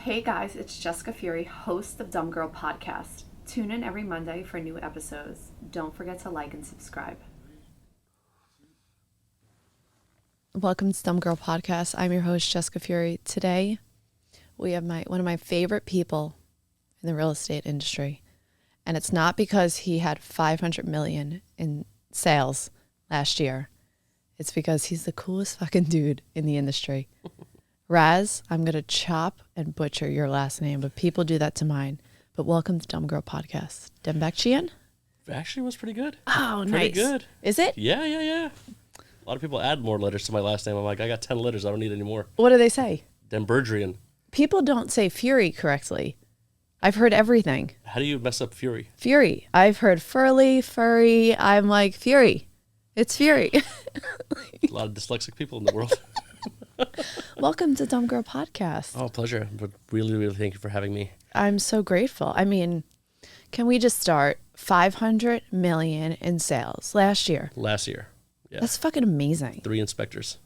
Hey guys, it's Jessica Fury, host of Dumb Girl Podcast. Tune in every Monday for new episodes. Don't forget to like and subscribe. Welcome to Dumb Girl Podcast. I'm your host, Jessica Fury. Today, we have one of my favorite people in the real estate industry. And it's not because he had 500 million in sales last year. It's because he's the coolest fucking dude in the industry. Raz, I'm going to chop and butcher your last name, but people do that to mine. But welcome to Dumb Girl Podcast. Dembekjian? Actually was pretty good. Oh, pretty nice. good. Is it? Yeah. A lot of people add more letters to my last name. I'm like, I got 10 letters. I don't need any more. What do they say? Dembekjian. People don't say Fury correctly. I've heard everything. How do you mess up Fury? Fury. I've heard furry. I'm like, Fury. It's Fury. A lot of dyslexic people in the world. Welcome to Dumb Girl Podcast. Oh, pleasure. But really thank you for having me. I'm so grateful. I mean, can we just start 500 million in sales last year? Last year. Yeah. That's fucking amazing. 3 inspectors.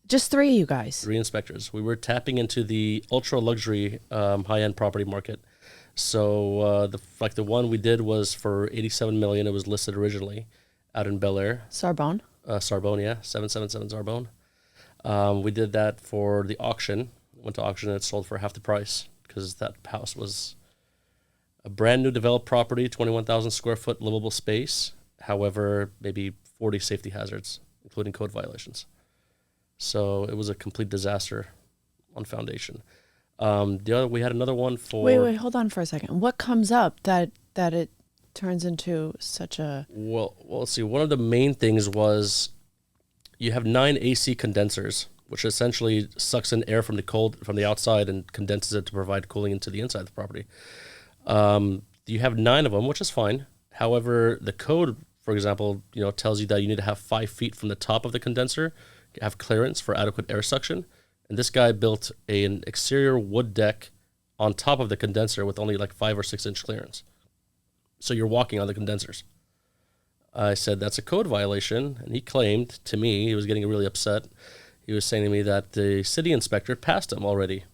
Just 3 of you guys. 3 inspectors. We were tapping into the ultra luxury high-end property market. So the one we did was for 87 million. It was listed originally out in Bel Air. Sarbonne? Sarbonne, yeah. 777 Sarbonne. We did that for the auction. Went to auction and it sold for half the price because that house was a brand new developed property, 21,000 square foot livable space. However, maybe 40 safety hazards, including code violations. So it was a complete disaster on foundation. We had another one for... Wait, hold on for a second. What comes up that it turns into such a... Well, let's see. One of the main things was you have 9 AC condensers, which essentially sucks in air from the outside and condenses it to provide cooling into the inside of the property. You have 9 of them, which is fine. However, the code, for example, tells you that you need to have 5 feet from the top of the condenser, have clearance for adequate air suction. And this guy built an exterior wood deck on top of the condenser with only like 5 or 6 inch clearance. So you're walking on the condensers. I said, that's a code violation. And he claimed to me, he was getting really upset. He was saying to me that the city inspector passed him already.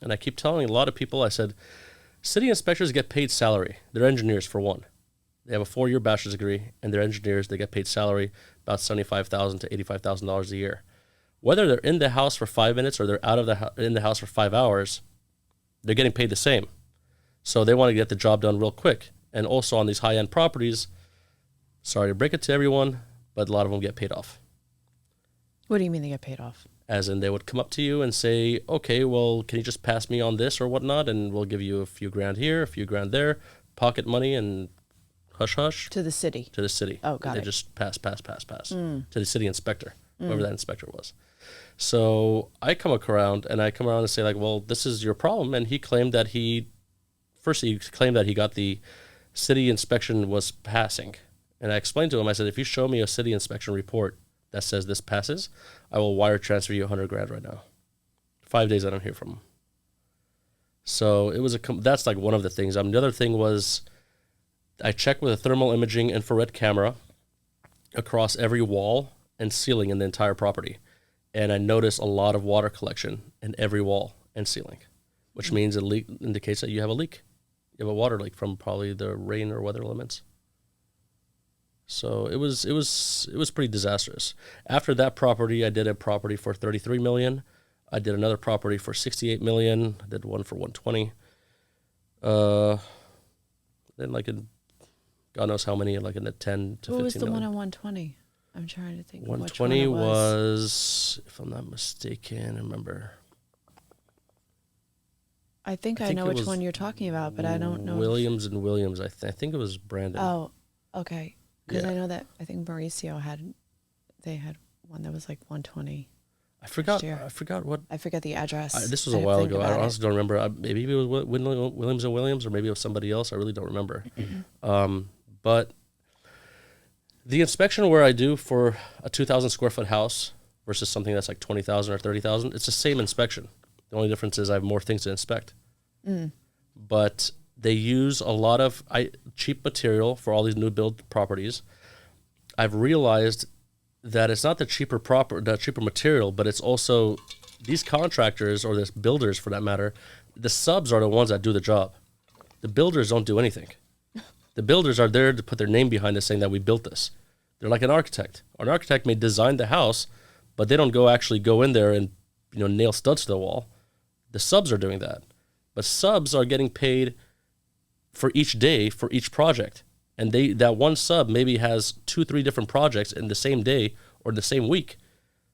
And I keep telling a lot of people, I said, city inspectors get paid salary. They're engineers for one. They have a 4-year bachelor's degree, and they're engineers. They get paid salary about $75,000 to $85,000 a year. Whether they're in the house for 5 minutes or they're in the house for 5 hours, they're getting paid the same. So they want to get the job done real quick. And also on these high-end properties, sorry to break it to everyone, but a lot of them get paid off. What do you mean they get paid off? As in they would come up to you and say, okay, well, can you just pass me on this or whatnot? And we'll give you a few grand here, a few grand there, pocket money and hush. To the city? To the city. Oh, got it. They just pass. To the city inspector, whoever that inspector was. So I come around and say like, well, this is your problem. And he claimed that he got the city inspection was passing. And I explained to him, I said, if you show me a city inspection report that says this passes, I will wire transfer you 100 grand right now. 5 days I don't hear from him. So it was that's like one of the things. The other thing was I checked with a thermal imaging infrared camera across every wall and ceiling in the entire property. And I noticed a lot of water collection in every wall and ceiling, which means it indicates that you have a leak. You have a water leak from probably the rain or weather elements. So it was pretty disastrous. After that property, I did a property for 33 million. I did another property for 68 million. I did one for 120. Then God knows how many, like in the 10 to 15 What was the million. one on 120? I'm trying to think. 120 was, if I'm not mistaken, remember. I think I know which one you're talking about, but I don't know. Williams and Williams. I think it was Brandon. Oh, okay. Because Yeah. I know that I think Mauricio had one that was like 120. I forgot what. I forget the address. This was a while ago. I honestly don't remember. Maybe it was Williams and Williams, or maybe it was somebody else. I really don't remember. But the inspection where I do for a 2,000 square foot house versus something that's like 20,000 or 30,000, it's the same inspection. The only difference is I have more things to inspect. But they use a lot of cheap material for all these new build properties. I've realized that it's not the cheaper material, but it's also these contractors or this builders for that matter, the subs are the ones that do the job. The builders don't do anything. The builders are there to put their name behind it, saying that we built this. They're like an architect. An architect may design the house, but they don't actually go in there and nail studs to the wall. The subs are doing that. But subs are getting paid for each day for each project. And that one sub maybe has 2-3 different projects in the same day or the same week.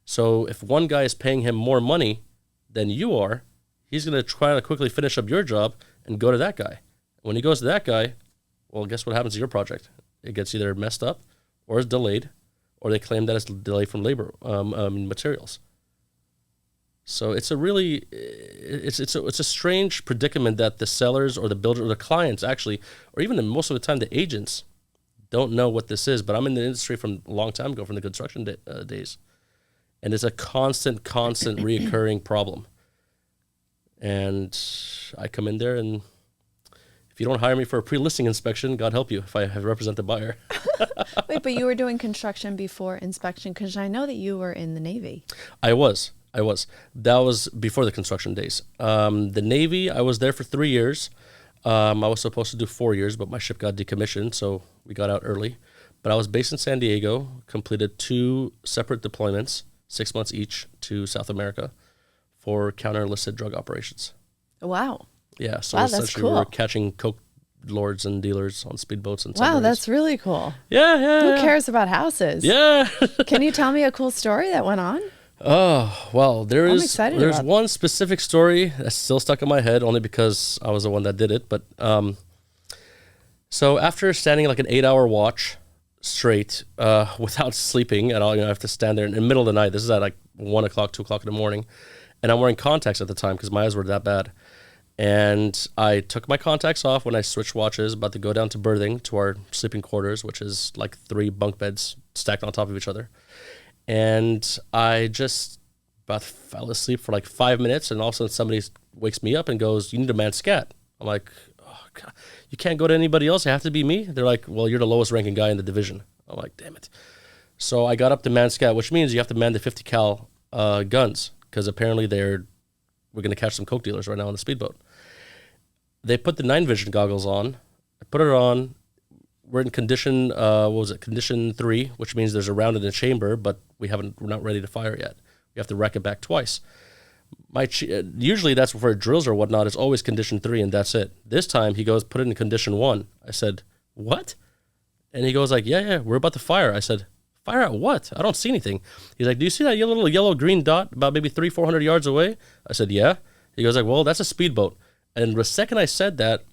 So if one guy is paying him more money than you are, he's going to try to quickly finish up your job and go to that guy. When he goes to that guy, well, guess what happens to your project? It gets either messed up or is delayed, or they claim that it's delayed from labor materials. So it's a really, it's a strange predicament that the sellers or the builder or the clients actually, or even most of the time the agents, don't know what this is. But I'm in the industry from a long time ago, from the construction days, and it's a constant reoccurring problem. And I come in there, and if you don't hire me for a pre-listing inspection, God help you if I represent the buyer. Wait, but you were doing construction before inspection, because I know that you were in the Navy. I was. That was before the construction days. The Navy, I was there for 3 years. I was supposed to do 4 years, but my ship got decommissioned, so we got out early. But I was based in San Diego, completed 2 separate deployments, 6 months each, to South America for counter-illicit drug operations. Wow. Yeah, so wow, essentially cool. we were catching coke lords and dealers on speedboats and submarines. Wow, that's really cool. Yeah. Who cares about houses? Yeah. Can you tell me a cool story that went on? Oh, well, there's about one specific story that's still stuck in my head, only because I was the one that did it. But so after standing like an 8-hour watch straight without sleeping at all, I have to stand there in the middle of the night. This is at like 1 o'clock, 2 o'clock in the morning. And I'm wearing contacts at the time because my eyes were that bad. And I took my contacts off when I switched watches, about to go down to berthing to our sleeping quarters, which is like 3 bunk beds stacked on top of each other. And I just about fell asleep for like 5 minutes, and all of a sudden somebody wakes me up and goes, "You need a man scat." I'm like, "Oh God, you can't go to anybody else. It have to be me." They're like, "Well, you're the lowest ranking guy in the division." I'm like, "Damn it." So I got up to man scat, which means you have to man the 50 cal guns, because apparently we're going to catch some coke dealers right now on the speedboat. They put the night vision goggles on. I put it on. We're in condition, condition 3, which means there's a round in the chamber, but we're not ready to fire yet. We have to rack it back twice. Usually that's for drills or whatnot. It's always condition 3, and that's it. This time he goes, "Put it in condition 1. I said, "What?" And he goes like, yeah, we're about to fire. I said, "Fire at what? I don't see anything." He's like, "Do you see that little yellow-green dot about maybe 300-400 yards away?" I said, "Yeah." He goes like, "Well, that's a speedboat." And the second I said that,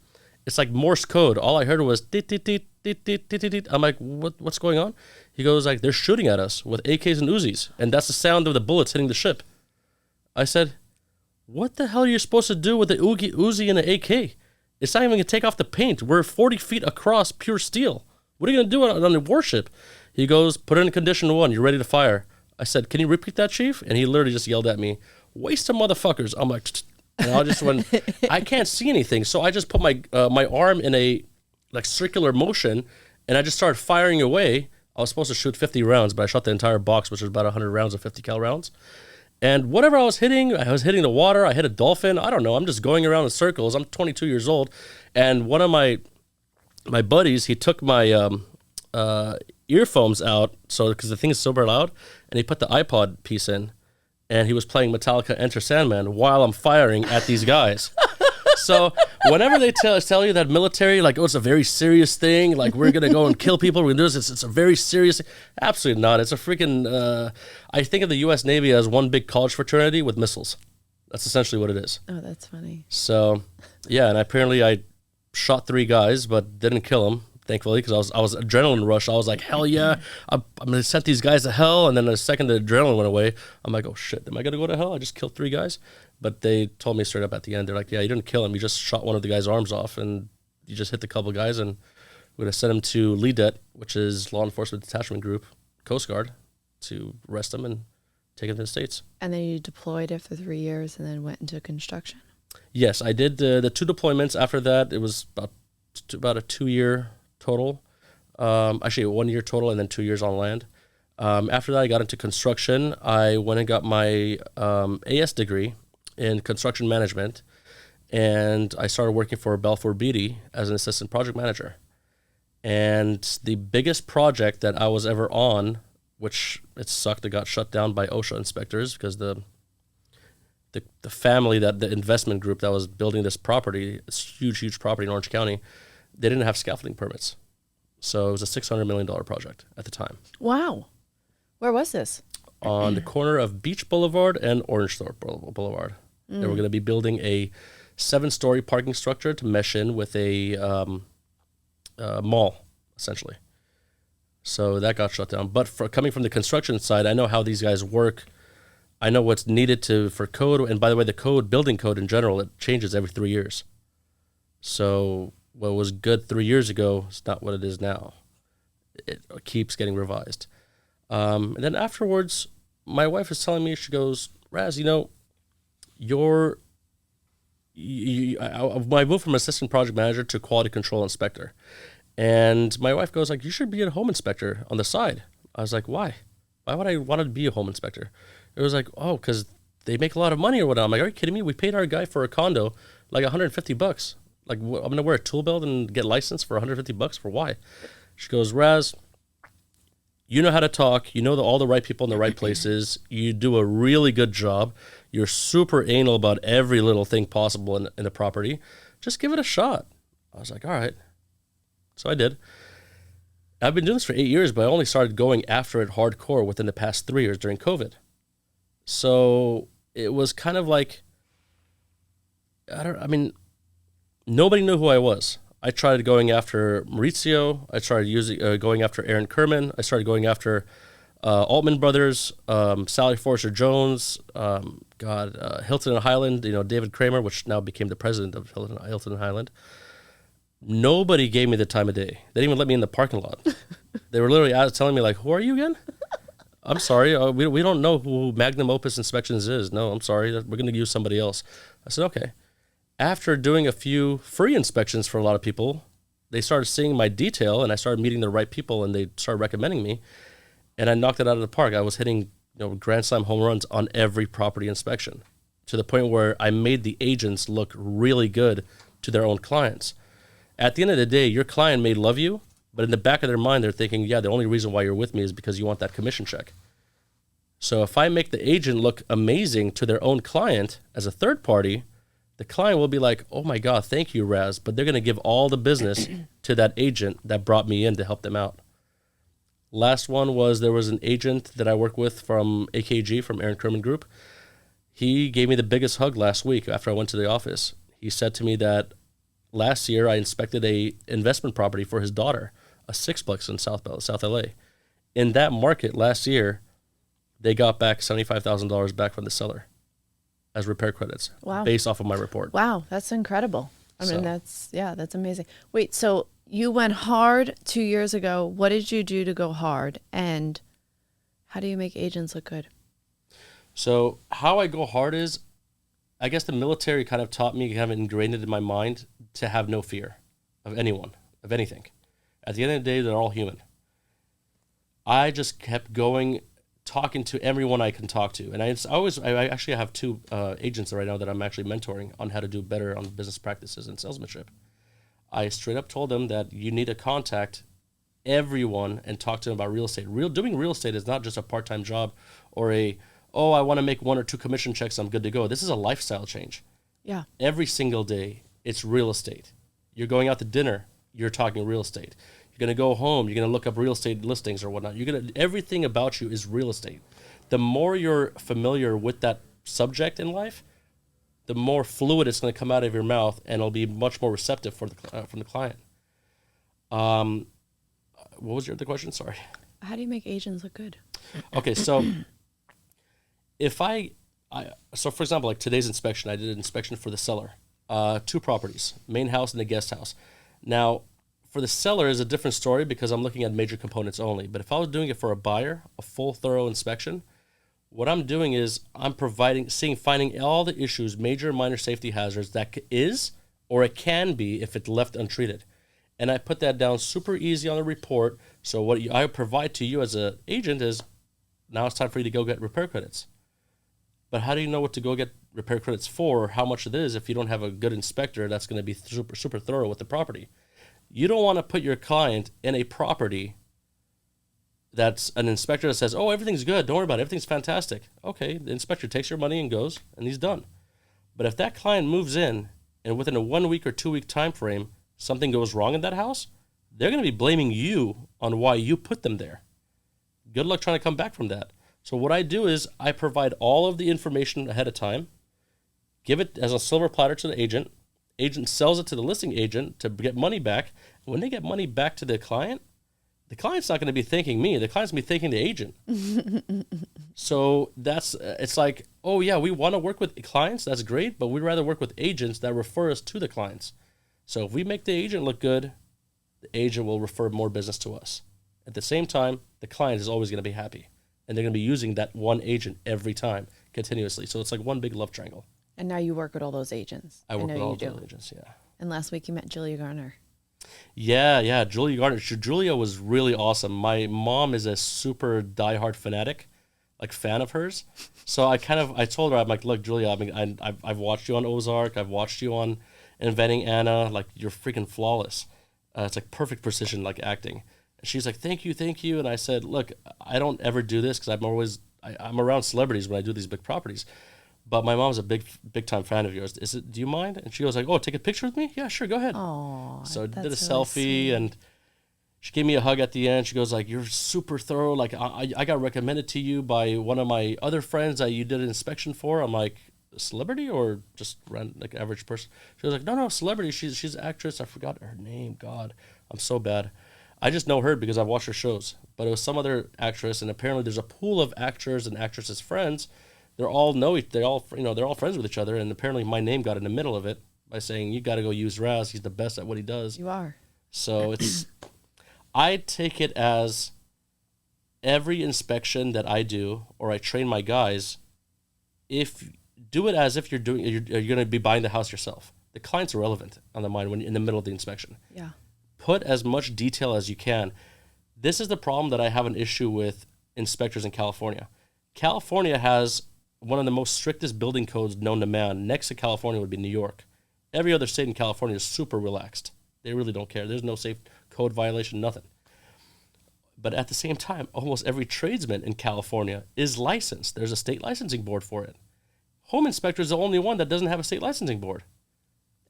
it's like Morse code. All I heard was dit, dit, dit, dit, dit, dit, dit. I'm like, what's going on? He goes like, "They're shooting at us with AKs and Uzis, and that's the sound of the bullets hitting the ship." I said, "What the hell are you supposed to do with the Uzi and the AK? It's not even going to take off the paint. We're 40 feet across pure steel. What are you going to do on the warship?" He goes, "Put it in condition 1. You're ready to fire." I said, "Can you repeat that, Chief?" And he literally just yelled at me, "Waste of motherfuckers." I'm like, and I just went, I can't see anything. So I just put my arm in a like circular motion, and I just started firing away. I was supposed to shoot 50 rounds, but I shot the entire box, which was about 100 rounds of 50 cal rounds. And whatever I was hitting the water. I hit a dolphin. I don't know. I'm just going around in circles. I'm 22 years old. And one of my buddies, he took my earphones out, so because the thing is super loud, and he put the iPod piece in, and he was playing Metallica Enter Sandman while I'm firing at these guys. So whenever they tell you that military, like, "Oh, it's a very serious thing, like we're going to go and kill people, we're going to do this, it's a very serious thing." Absolutely not. It's a freaking, I think of the U.S. Navy as one big college fraternity with missiles. That's essentially what it is. Oh, that's funny. So, yeah, and apparently I shot 3 guys, but didn't kill them, thankfully, because I was adrenaline rush. I was like, hell yeah, I'm going to send these guys to hell. And then the second the adrenaline went away, I'm like, oh shit, am I going to go to hell? I just killed 3 guys. But they told me straight up at the end, they're like, "Yeah, you didn't kill him. You just shot one of the guy's arms off, and you just hit the couple guys, and we're going to send him to LEDET, which is Law Enforcement Detachment Group, Coast Guard, to arrest him and take him to the States." And then you deployed after 3 years and then went into construction? Yes, I did the 2 deployments. After that, it was about a 2-year total. Actually, a 1-year total, and then 2 years on land. After that, I got into construction. I went and got my AS degree in construction management, and I started working for Balfour Beatty as an assistant project manager. And the biggest project that I was ever on, which it sucked, it got shut down by OSHA inspectors because the family, that the investment group that was building this property, this huge property in Orange County, they didn't have scaffolding permits. So it was a $600 million project at the time. Wow. Where was this? On the corner of Beach Boulevard and Orangethorpe Boulevard. They were going to be building a 7-story parking structure to mesh in with a mall, essentially. So that got shut down. But for coming from the construction side, I know how these guys work. I know what's needed for code. And by the way, building code in general, it changes every 3 years. So what was good 3 years ago is not what it is now. It keeps getting revised. And then afterwards, my wife is telling me, she goes, Raz, I moved from assistant project manager to quality control inspector. And my wife goes like, you should be a home inspector on the side. I was like, why? Why would I want to be a home inspector? It was like, oh, because they make a lot of money or whatnot. I'm like, are you kidding me? We paid our guy for a condo like $150. Like, I'm going to wear a tool belt and get licensed for $150 for why? She goes, Raz, you know how to talk. You know all the right people in the right places. You do a really good job. You're super anal about every little thing possible in the property. Just give it a shot. I was like, all right. So I did. I've been doing this for 8 years, but I only started going after it hardcore within the past 3 years during COVID. So it was kind of like, nobody knew who I was. I tried going after Maurizio. I started going after Aaron Kerman. I started going after Altman Brothers, Sally Forrester Jones, Hilton and Highland, David Kramer, which now became the president of Hilton and Highland. Nobody gave me the time of day. They didn't even let me in the parking lot. They were literally telling me, like, who are you again? I'm sorry. We don't know who Magnum Opus Inspections is. No, I'm sorry. We're going to use somebody else. I said, okay. After doing a few free inspections for a lot of people, they started seeing my detail, and I started meeting the right people, and they started recommending me, and I knocked it out of the park. I was hitting grand slam home runs on every property inspection to the point where I made the agents look really good to their own clients. At the end of the day, your client may love you, but in the back of their mind, they're thinking, yeah, the only reason why you're with me is because you want that commission check. So if I make the agent look amazing to their own client as a third party, the client will be like, oh my God, thank you, Raz. But they're going to give all the business to that agent that brought me in to help them out. Last one was, there was an agent that I work with from AKG, from Aaron Kerman Group. He gave me the biggest hug last week after I went to the office. He said to me that last year I inspected a investment property for his daughter, a sixplex in South LA. In that market last year, they got back $75,000 back from the seller as repair credits. Wow. Based off of my report. Wow, that's incredible. I mean, that's amazing. Wait, so you went hard 2 years ago. What did you do to go hard? And how do you make agents look good? So how I go hard is, I guess the military kind of taught me, kind of ingrained it in my mind, to have no fear of anyone, of anything. At the end of the day, they're all human. I just kept going, talking to everyone I can talk to. And I actually have two agents right now that I'm actually mentoring on how to do better on business practices and salesmanship. I straight up told them that you need to contact everyone and talk to them about real estate. Doing real estate is not just a part-time job or I want to make 1 or 2 commission checks, I'm good to go. This is a lifestyle change. Yeah. Every single day, it's real estate. You're going out to dinner, you're talking real estate. You're going to go home, you're going to look up real estate listings or whatnot. Everything about you is real estate. The more you're familiar with that subject in life, the more fluid it's going to come out of your mouth, and it'll be much more receptive from the client. What was your other question? Sorry. How do you make agents look good? Okay, so so for example, like today's inspection, I did an inspection for the seller, 2 properties, main house and the guest house. Now, for the seller is a different story because I'm looking at major components only. But if I was doing it for a buyer, a full thorough inspection, what I'm doing is I'm finding all the issues, major and minor safety hazards that is, or it can be if it's left untreated. And I put that down super easy on the report. So what I provide to you as an agent is, now it's time for you to go get repair credits. But how do you know what to go get repair credits for, how much it is if you don't have a good inspector that's going to be super thorough with the property. You don't want to put your client in a property that's an inspector that says, oh, everything's good, don't worry about it, everything's fantastic. Okay, the inspector takes your money and goes, and he's done. But if that client moves in and within a 1 week or 2 week time frame, something goes wrong in that house, they're going to be blaming you on why you put them there. Good luck trying to come back from that. So what I do is I provide all of the information ahead of time, give it as a silver platter to the agent. Agent sells it to the listing agent to get money back. When they get money back to the client's not going to be thanking me. The client's going to be thanking the agent. So it's like, oh yeah, we want to work with clients. That's great. But we'd rather work with agents that refer us to the clients. So if we make the agent look good, the agent will refer more business to us. At the same time, the client is always going to be happy. And they're going to be using that one agent every time continuously. So it's like one big love triangle. And now you work with all those agents. I work with all those agents, yeah. And last week you met Julia Garner. Yeah, Julia Garner. Julia was really awesome. My mom is a super diehard fanatic, like fan of hers. So I told her, I'm like, look, Julia, I mean, I've watched you on Ozark. I've watched you on Inventing Anna. Like, you're freaking flawless. It's like perfect precision, like acting. And she's like, thank you. And I said, look, I don't ever do this because I'm around celebrities when I do these big properties. But my mom's a big time fan of yours. Do you mind? And she was like, oh, take a picture with me? Yeah, sure, go ahead. Oh, so I did a selfie, and she gave me a hug at the end. She goes like, you're super thorough. Like, I got recommended to you by one of my other friends that you did an inspection for. I'm like, a celebrity or just like average person? She was like, no, celebrity. She's an actress. I forgot her name. God, I'm so bad. I just know her because I've watched her shows. But it was some other actress, and apparently there's a pool of actors and actresses' friends. They're all friends with each other, and apparently my name got in the middle of it by saying, you got to go use Raz. He's the best at what he does. You are. So I take it as every inspection that I do, or I train my guys, do it as if you're going to be buying the house yourself. The client's irrelevant on the mind when you're in the middle of the inspection. Yeah. Put as much detail as you can. This is the problem that I have an issue with inspectors in California. California has one of the most strictest building codes known to man. Next to California would be New York. Every other state in California is super relaxed. They really don't care. There's no safe code violation, nothing. But at the same time, almost every tradesman in California is licensed. There's a state licensing board for it. Home inspector is the only one that doesn't have a state licensing board.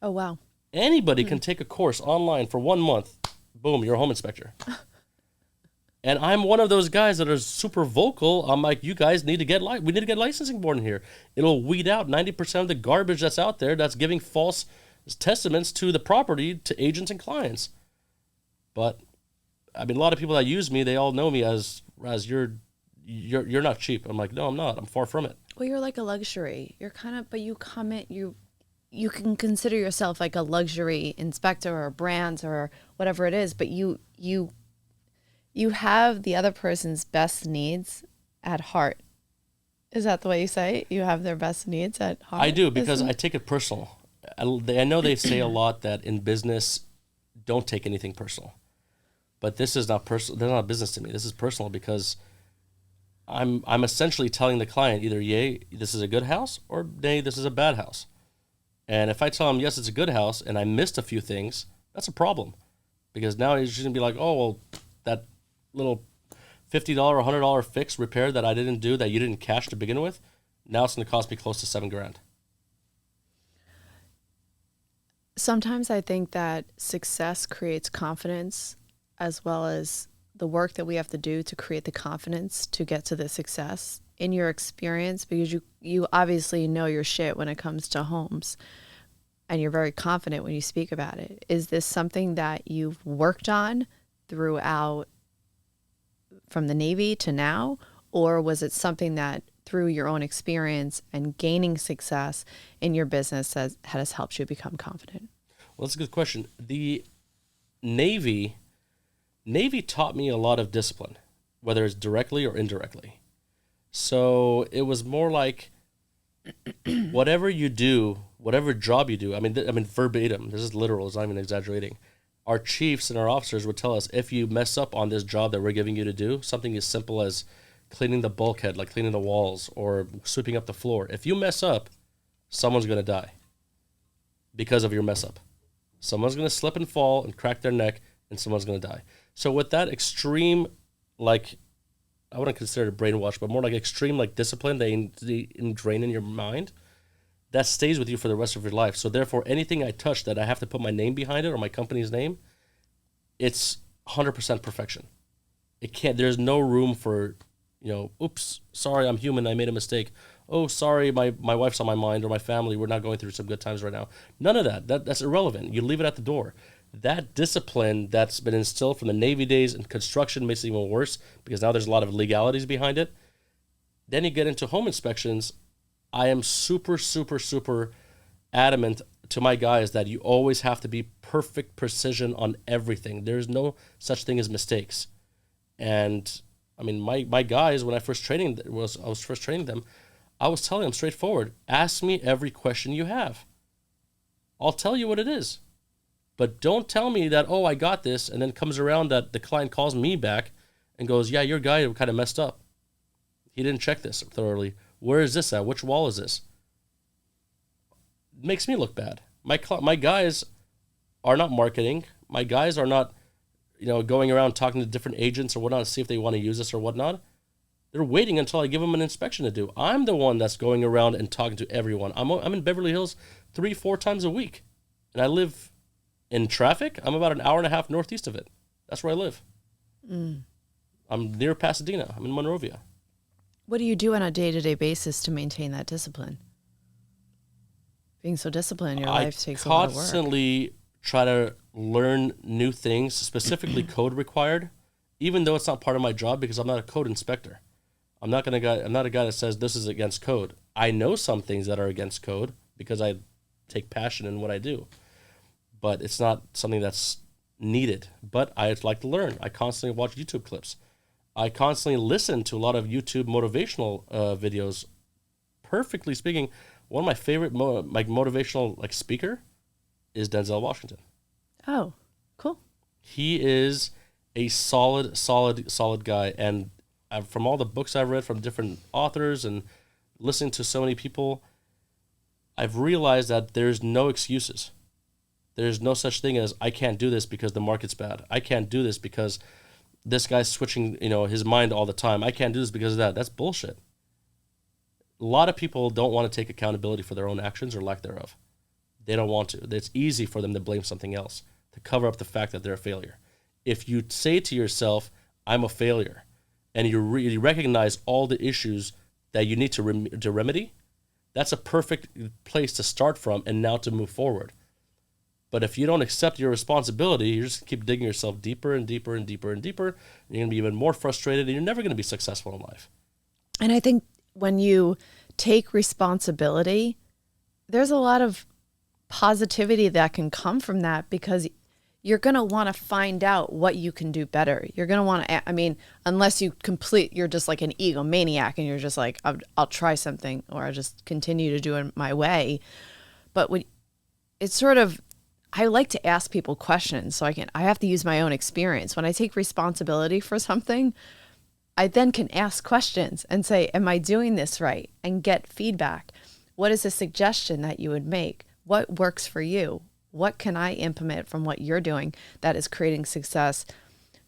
Oh, wow. Anybody can take a course online for 1 month. Boom, you're a home inspector. And I'm one of those guys that are super vocal. I'm like, you guys need to get we need to get licensing board in here. It'll weed out 90% of the garbage that's out there that's giving false testaments to the property to agents and clients. But I mean, a lot of people that use me, they all know me as Raz. You're not cheap. I'm like, no, I'm not. I'm far from it. Well, you're like a luxury. You're kind of, but you comment you can consider yourself like a luxury inspector or brand or whatever it is, but you have the other person's best needs at heart. Is that the way you say it? You have their best needs at heart? I do, because I take it personal. I know they say a lot that in business, don't take anything personal. But this is not personal. They're not business to me. This is personal because I'm essentially telling the client either, yay, this is a good house, or nay, this is a bad house. And if I tell him, yes, it's a good house, and I missed a few things, that's a problem. Because now he's just going to be like, oh, well, that little $50 or $100 fix repair that I didn't do, that you didn't cash to begin with, now it's going to cost me close to $7,000. Sometimes I think that success creates confidence, as well as the work that we have to do to create the confidence to get to the success. In your experience, because you obviously know your shit when it comes to homes, and you're very confident when you speak about it. Is this something that you've worked on throughout from the Navy to now, or was it something that through your own experience and gaining success in your business has helped you become confident? Well, that's a good question. The Navy taught me a lot of discipline, whether it's directly or indirectly. So it was more like whatever you do, whatever job you do, I mean verbatim, this is literal, it's not even exaggerating. Our chiefs and our officers would tell us, if you mess up on this job that we're giving you to do, something as simple as cleaning the bulkhead, like cleaning the walls or sweeping up the floor, if you mess up, someone's going to die because of your mess up. Someone's going to slip and fall and crack their neck, and someone's going to die. So with that extreme, like, I wouldn't consider it brainwash, but more like extreme like discipline they ingrain in your mind, that stays with you for the rest of your life. So therefore, anything I touch that I have to put my name behind it or my company's name, it's 100% perfection. It can't. There's no room for, oops, sorry, I'm human, I made a mistake. Oh, sorry, my wife's on my mind, or my family, we're not going through some good times right now. None of that. That's irrelevant. You leave it at the door. That discipline that's been instilled from the Navy days and construction makes it even worse because now there's a lot of legalities behind it. Then you get into home inspections. I am super, super, super adamant to my guys that you always have to be perfect precision on everything. There's no such thing as mistakes. And I mean, my guys, when I was first training them, I was telling them straightforward, ask me every question you have. I'll tell you what it is. But don't tell me that, oh, I got this, and then comes around that the client calls me back and goes, yeah, your guy kind of messed up. He didn't check this thoroughly. Where is this at? Which wall is this? It makes me look bad. My guys are not marketing. My guys are not, going around talking to different agents or whatnot to see if they want to use this or whatnot. They're waiting until I give them an inspection to do. I'm the one that's going around and talking to everyone. I'm in Beverly Hills 3-4 times a week, and I live in traffic. I'm about an hour and a half northeast of it. That's where I live. I'm near Pasadena. I'm in Monrovia. What do you do on a day-to-day basis to maintain that discipline? Being so disciplined, your life takes a lot of work. I constantly try to learn new things, specifically code required, even though it's not part of my job because I'm not a code inspector. I'm not a guy that says this is against code. I know some things that are against code because I take passion in what I do. But it's not something that's needed. But I like to learn. I constantly watch YouTube clips. I constantly listen to a lot of YouTube motivational videos. Perfectly speaking, one of my favorite motivational speaker is Denzel Washington. Oh, cool. He is a solid guy. And from all the books I've read from different authors and listening to so many people, I've realized that there's no excuses. There's no such thing as I can't do this because the market's bad. I can't do this because this guy's switching, his mind all the time. I can't do this because of that. That's bullshit. A lot of people don't want to take accountability for their own actions or lack thereof. They don't want to. It's easy for them to blame something else, to cover up the fact that they're a failure. If you say to yourself, I'm a failure, and you recognize all the issues that you need to remedy, that's a perfect place to start from and now to move forward. But if you don't accept your responsibility, you just keep digging yourself deeper and deeper and deeper and deeper. And you're going to be even more frustrated, and you're never going to be successful in life. And I think when you take responsibility, there's a lot of positivity that can come from that because you're going to want to find out what you can do better. You're going to want to, unless you're just like an egomaniac and you're just like, I'll try something or I'll just continue to do it my way. But it's sort of, I like to ask people questions so I have to use my own experience. When I take responsibility for something, I then can ask questions and say, am I doing this right? And get feedback. What is a suggestion that you would make? What works for you? What can I implement from what you're doing that is creating success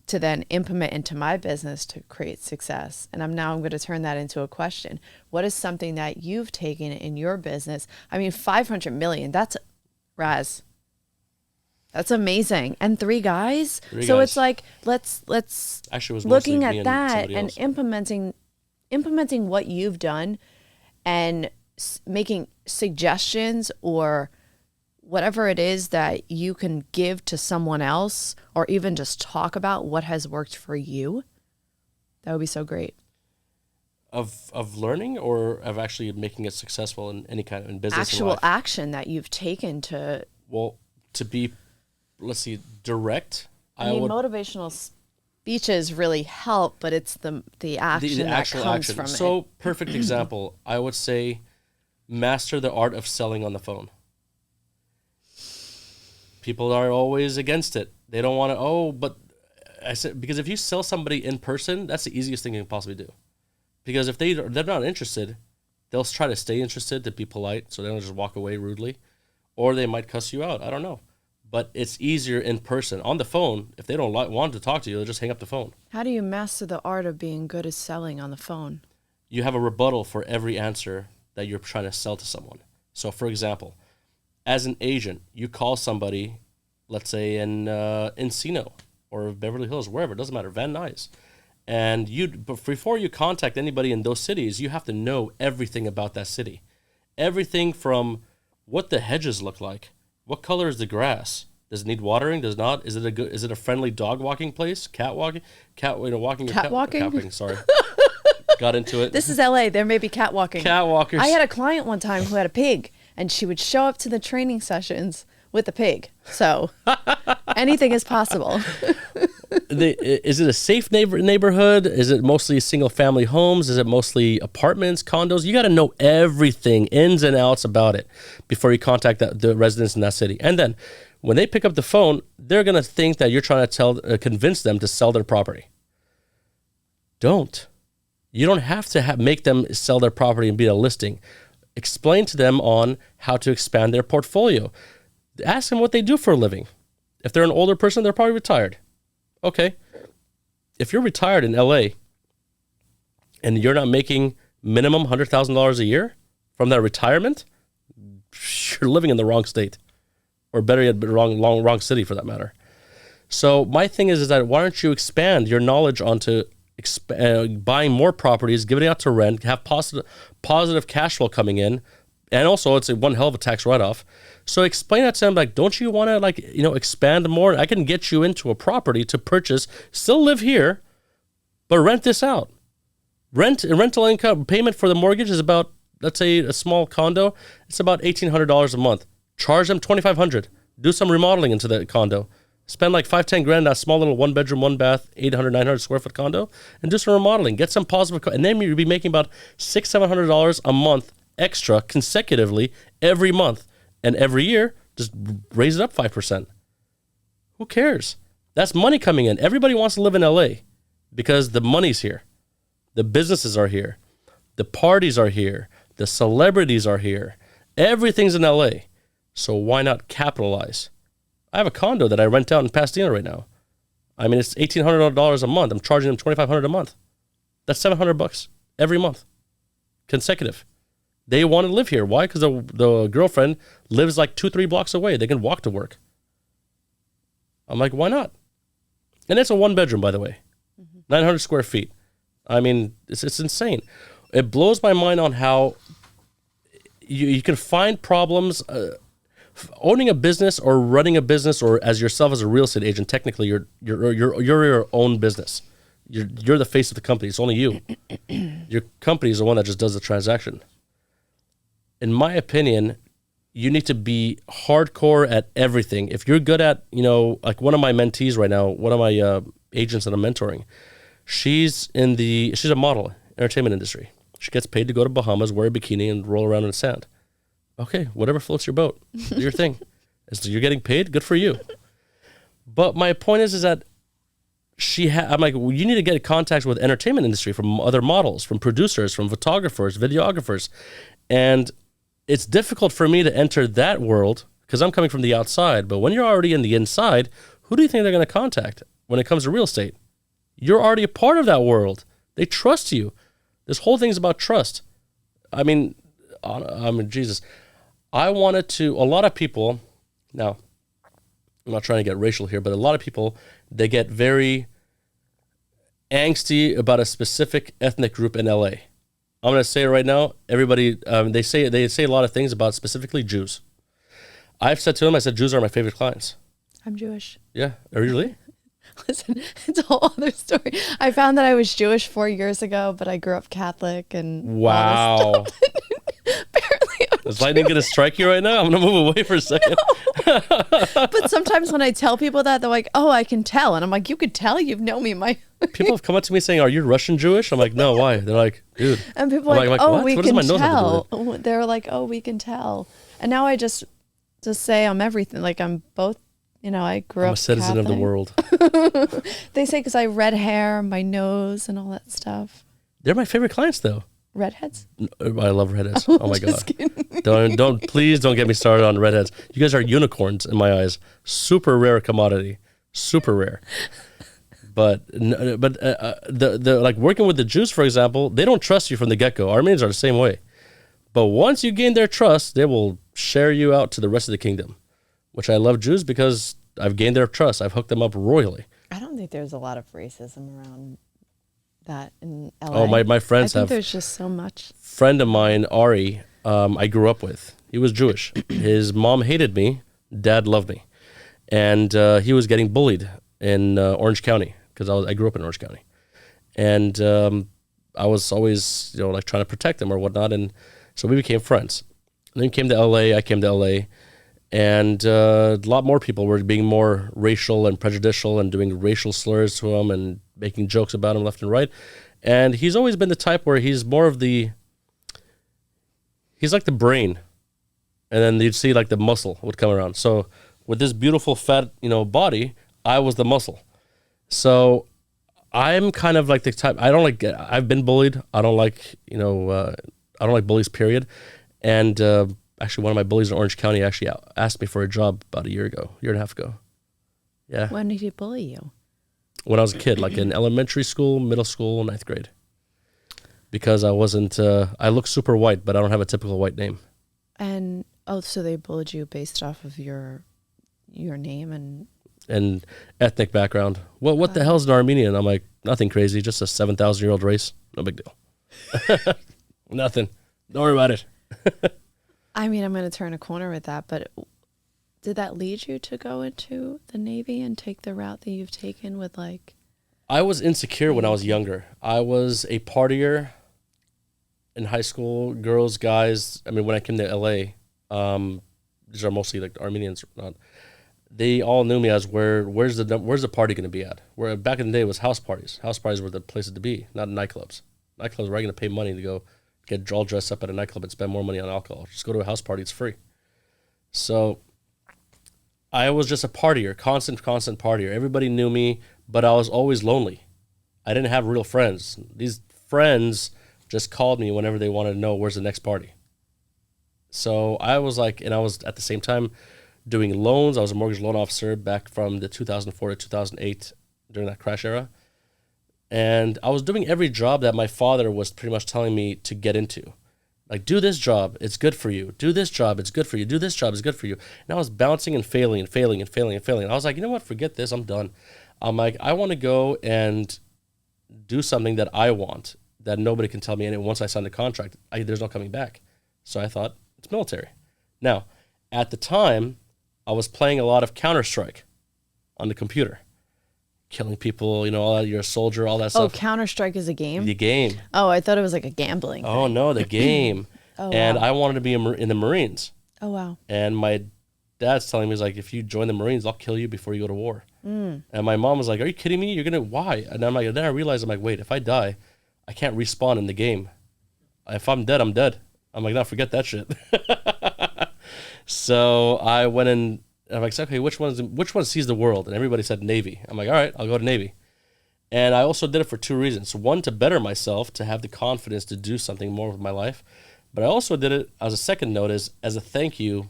to then implement into my business to create success? And I'm going to turn that into a question. What is something that you've taken in your business? 500 million, that's Raz. That's amazing. And 3 guys. So it's like, let's actually was looking at that and implementing what you've done and making suggestions or whatever it is that you can give to someone else or even just talk about what has worked for you. That would be so great. Of learning or of actually making it successful in any kind of in business? Actual action that you've taken to be, let's see, direct. Motivational speeches really help, but it's the action that comes from it. So, perfect example, I would say master the art of selling on the phone. People are always against it. They don't want to, but I said, because if you sell somebody in person, that's the easiest thing you can possibly do. Because if they're not interested, They'll try to stay interested to be polite, so they don't just walk away rudely. Or they might cuss you out. I don't know. But it's easier in person. On the phone, if they don't want to talk to you, they'll just hang up the phone. How do you master the art of being good at selling on the phone? You have a rebuttal for every answer that you're trying to sell to someone. So, for example, as an agent, you call somebody, let's say in Encino or Beverly Hills, wherever, it doesn't matter, Van Nuys. And before you contact anybody in those cities, you have to know everything about that city. Everything from what the hedges look like, what color is the grass, does it need watering, does not, is it a friendly dog walking place, walking sorry. Got into it. This is LA. There may be cat walking. Cat walkers. I had a client one time who had a pig, and she would show up to the training sessions with a pig. So anything is possible. Is it a safe neighborhood? Is it mostly single family homes? Is it mostly apartments, condos? You got to know everything, ins and outs about it before you contact the residents in that city. And then when they pick up the phone, they're going to think that you're trying to convince them to sell their property. Don't. You don't have to make them sell their property and be a listing. Explain to them on how to expand their portfolio. Ask them what they do for a living. If they're an older person, they're probably retired. Okay. If you're retired in LA and you're not making minimum $100,000 a year from that retirement, you're living in the wrong state, or better yet, wrong city for that matter. So my thing is that why don't you expand your knowledge onto buying more properties, giving it out to rent, have positive cash flow coming in, and also it's one hell of a tax write-off. So explain that to them, like, don't you want to expand more? I can get you into a property to purchase, still live here, but rent this out. Rental income payment for the mortgage is about, let's say a small condo, it's about $1,800 a month. Charge them $2,500. Do some remodeling into the condo. Spend like $5-10 grand in that small little 1-bedroom, 1-bath, 800-900 square foot condo, and do some remodeling. Get some positive, and then you'll be making about $600-700 a month extra consecutively every month, and every year just raise it up 5%. Who cares? That's money coming in. Everybody wants to live in LA because the money's here, the businesses are here, the parties are here, the celebrities are here. Everything's in LA, so why not capitalize? I have a condo that I rent out in Pasadena right now. I mean, it's $1,800 a month. I'm charging them $2,500 a month. That's $700 every month, consecutive. They want to live here. Why? Because the girlfriend lives like 2-3 blocks away. They can walk to work. I'm like, why not? And it's a 1-bedroom, by the way, 900 square feet. I mean, it's insane. It blows my mind on how you can find problems. Owning a business or running a business, or as yourself as a real estate agent, technically you're your own business. You're the face of the company. It's only you. Your company is the one that just does the transaction. In my opinion, you need to be hardcore at everything. If you're good at, like one of my mentees right now, one of my agents that I'm mentoring, she's a model, entertainment industry. She gets paid to go to Bahamas, wear a bikini, and roll around in the sand. Okay, whatever floats your boat, do your thing. You're getting paid, good for you. But my point is that I'm like, well, you need to get in contact with entertainment industry, from other models, from producers, from photographers, videographers. And it's difficult for me to enter that world because I'm coming from the outside. But when you're already in the inside, who do you think they're going to contact when it comes to real estate? You're already a part of that world. They trust you. This whole thing's about trust. I mean, Jesus. A lot of people, now, I'm not trying to get racial here, but a lot of people, they get very angsty about a specific ethnic group in LA. I'm going to say it right now. Everybody, they say a lot of things about specifically Jews. I've said to them, Jews are my favorite clients. I'm Jewish. Yeah. Are you really? Listen, it's a whole other story. I found that I was Jewish 4 years ago, but I grew up Catholic and wow. Apparently Is lightning going to strike you right now? I'm going to move away for a second. No. But sometimes when I tell people that, they're like, oh, I can tell. And I'm like, you could tell? You've known me People have come up to me saying, are you Russian Jewish? I'm like, no, why? They're like, dude. And people are like, oh, we can tell. Oh, they're like, oh, we can tell. And now I just say I'm everything. Like I'm both, I grew up I'm a citizen Catholic. of the world. They say because I have red hair, my nose and all that stuff. They're my favorite clients though. Redheads? I love redheads. Oh my God. Please don't get me started on redheads. You guys are unicorns in my eyes. Super rare commodity. Super rare. But the like working with the Jews, for example, they don't trust you from the get-go. Armenians are the same way. But once you gain their trust, they will share you out to the rest of the kingdom, which I love Jews because I've gained their trust. I've hooked them up royally. I don't think there's a lot of racism around that in LA. Oh, my friends have. There's just so much. Friend of mine, Ari, I grew up with. He was Jewish. His mom hated me. Dad loved me. And he was getting bullied in Orange County because I grew up in Orange County. And I was always, like trying to protect him or whatnot. And so we became friends. And then he came to LA. I came to LA. And a lot more people were being more racial and prejudicial and doing racial slurs to him and making jokes about him left and right. And he's always been the type where he's more of he's like the brain. And then you'd see like the muscle would come around. So with this beautiful fat, body, I was the muscle. So I'm kind of like the type, I've been bullied. I don't like, I don't like bullies, period. And actually one of my bullies in Orange County actually asked me for a job about a year and a half ago. Yeah. When did he bully you? When I was a kid, like in elementary school, middle school, 9th grade. Because I wasn't, I look super white, but I don't have a typical white name. And, so they bullied you based off of your name and ethnic background. What the hell's an Armenian? I'm like, nothing crazy, just a 7,000-year-old race. No big deal. Nothing. Don't worry about it. I mean, I'm going to turn a corner with that, but did that lead you to go into the Navy and take the route that you've taken with I was insecure when I was younger. I was a partier in high school, girls, guys. I mean, when I came to LA, these are mostly like Armenians. They all knew me as where's the party going to be at? Where back in the day it was house parties. House parties were the places to be, not nightclubs. Nightclubs were going to pay money to go get all dressed up at a nightclub and spend more money on alcohol. Just go to a house party, it's free. So I was just a partier, constant partier. Everybody knew me, but I was always lonely. I didn't have real friends. These friends just called me whenever they wanted to know where's the next party. So I was and I was at the same time doing loans. I was a mortgage loan officer back from the 2004 to 2008 during that crash era. And I was doing every job that my father was pretty much telling me to get into. Like, do this job, it's good for you. Do this job, it's good for you. Do this job, it's good for you. And I was bouncing and failing and failing and failing and failing. And I was like, you know what, forget this, I'm done. I'm like, I want to go and do something that I want, that nobody can tell me. And once I sign the contract, there's no coming back. So I thought, it's military. Now, at the time, I was playing a lot of Counter-Strike on the computer. Killing people, all that, you're a soldier, all that stuff. Oh, Counter-Strike is a game? The game. Oh, I thought it was like a gambling thing. Oh, no, the game. Wow. I wanted to be in the Marines. Oh, wow. And my dad's telling me, he's like, if you join the Marines, I'll kill you before you go to war. And my mom was like, are you kidding me? You're going to, why? And I'm like, then I realized, I'm like, wait, if I die, I can't respawn in the game. If I'm dead, I'm dead. I'm like, no, forget that shit. So I went in. I'm like, okay, which one sees the world? And everybody said Navy. I'm like, all right, I'll go to Navy. And I also did it for two reasons. One, to better myself, to have the confidence to do something more with my life. But I also did it as a second note, as a thank you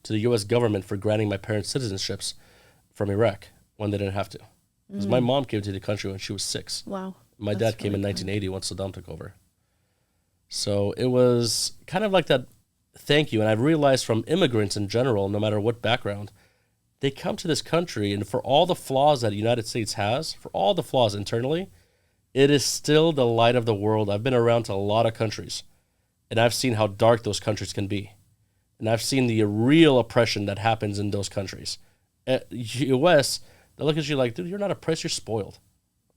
to the U.S. government for granting my parents citizenships from Iraq when they didn't have to. Because my mom came to the country when she was 6. Wow. My dad came in 1980 once Saddam took over. So it was kind of like that thank you. And I've realized from immigrants in general, no matter what background, they come to this country, and for all the flaws that the United States has, for all the flaws internally, it is still the light of the world. I've been around to a lot of countries, and I've seen how dark those countries can be. And I've seen the real oppression that happens in those countries. U.S., they look at you like, dude, you're not oppressed, you're spoiled.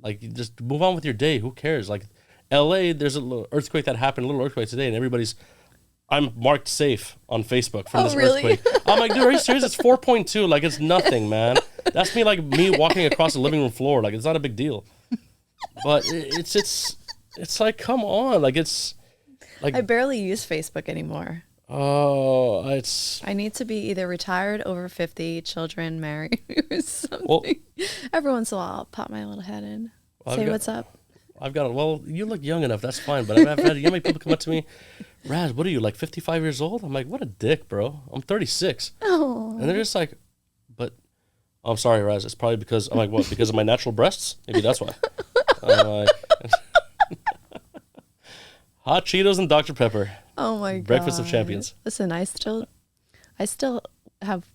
Like, you just move on with your day. Who cares? Like, L.A., there's a little earthquake that happened, a little earthquake today, and everybody's, I'm marked safe on Facebook from this earthquake. I'm like, dude, are you serious? It's 4.2. Like, it's nothing, man. That's me walking across the living room floor. Like, it's not a big deal. But it's like, come on. Like, it's like, I barely use Facebook anymore. Oh, I need to be either retired, over 50, children, married, or something. Every once in a while, I'll pop my little head in, say what's up. I've got, well, you look young enough. That's fine. But I've had, you know how many people come up to me, Raz, what are you, like 55 years old? I'm like, what a dick, bro. I'm 36. Oh. And they're just like, but I'm sorry, Raz. It's probably because, I'm like, what, because of my natural breasts? Maybe that's why. I'm like, hot Cheetos and Dr. Pepper. Oh my god. Breakfast of champions. Listen, I still have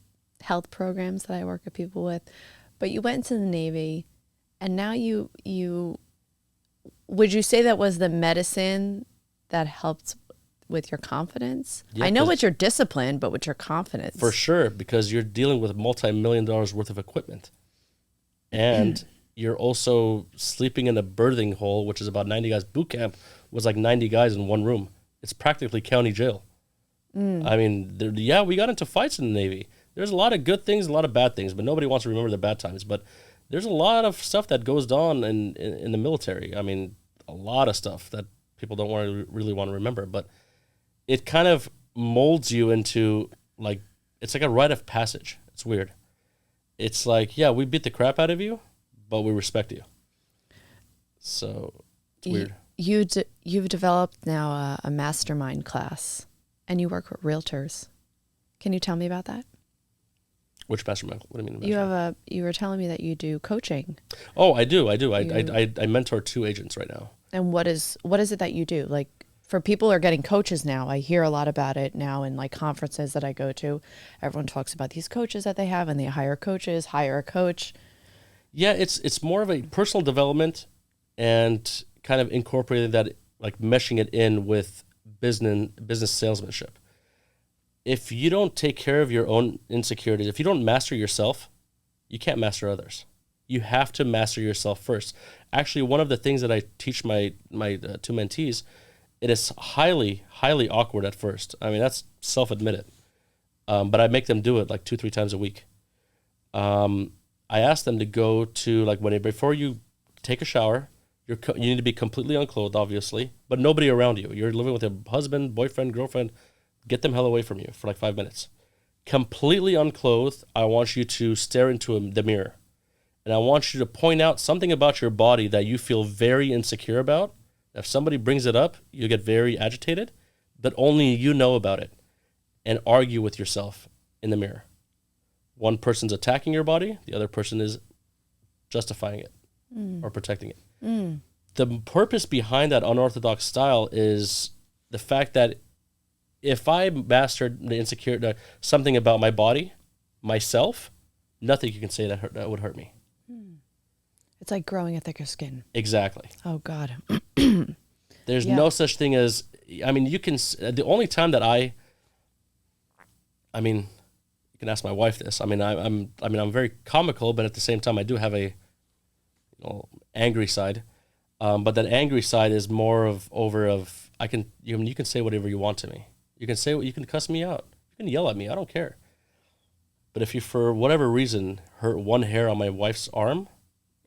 health programs that I work with people with, but you went into the Navy and now you would you say that was the medicine that helped with your confidence? Yeah, I know with your discipline, but with your confidence. For sure, because you're dealing with multi-million dollars worth of equipment. And you're also sleeping in a birthing hole, which is about 90 guys. Boot camp was like 90 guys in one room. It's practically county jail. I mean, we got into fights in the Navy. There's a lot of good things, a lot of bad things, but nobody wants to remember the bad times. But there's a lot of stuff that goes on in the military. I mean, a lot of stuff that people don't really want to remember. But it kind of molds you into, like, it's like a rite of passage. It's weird. It's like, yeah, we beat the crap out of you, but we respect you. So it's weird. You've developed now a mastermind class, and you work with realtors. Can you tell me about that? Which mastermind? What do you mean? You were telling me that you do coaching. Oh, I do. I mentor 2 agents right now. And what is it that you do? Like, for people who are getting coaches now, I hear a lot about it now in like conferences that I go to. Everyone talks about these coaches that they have, and they hire coaches, hire a coach. Yeah, it's more of a personal development and kind of incorporating that, like meshing it in with business salesmanship. If you don't take care of your own insecurities, if you don't master yourself, you can't master others. You have to master yourself first. Actually, one of the things that I teach my 2 mentees, it is highly, highly awkward at first. I mean, that's self-admitted. But I make them do it like 2-3 times a week. I ask them to go to, like, before you take a shower, you need to be completely unclothed, obviously, but nobody around you. You're living with a husband, boyfriend, girlfriend. Get them hell away from you for like 5 minutes. Completely unclothed, I want you to stare into the mirror. And I want you to point out something about your body that you feel very insecure about. If somebody brings it up, you get very agitated, but only you know about it. And argue with yourself in the mirror. One person's attacking your body, the other person is justifying it or protecting it. The purpose behind that unorthodox style is the fact that if I mastered something about my body, myself, nothing you can say that would hurt me. It's like growing a thicker skin. Exactly. Oh, God. There's no such thing as, I mean, the only time that you can ask my wife this. I mean, I'm very comical, but at the same time, I do have a angry side. But that angry side is more of you can say whatever you want to me. You can cuss me out. You can yell at me. I don't care. But if you, for whatever reason, hurt one hair on my wife's arm,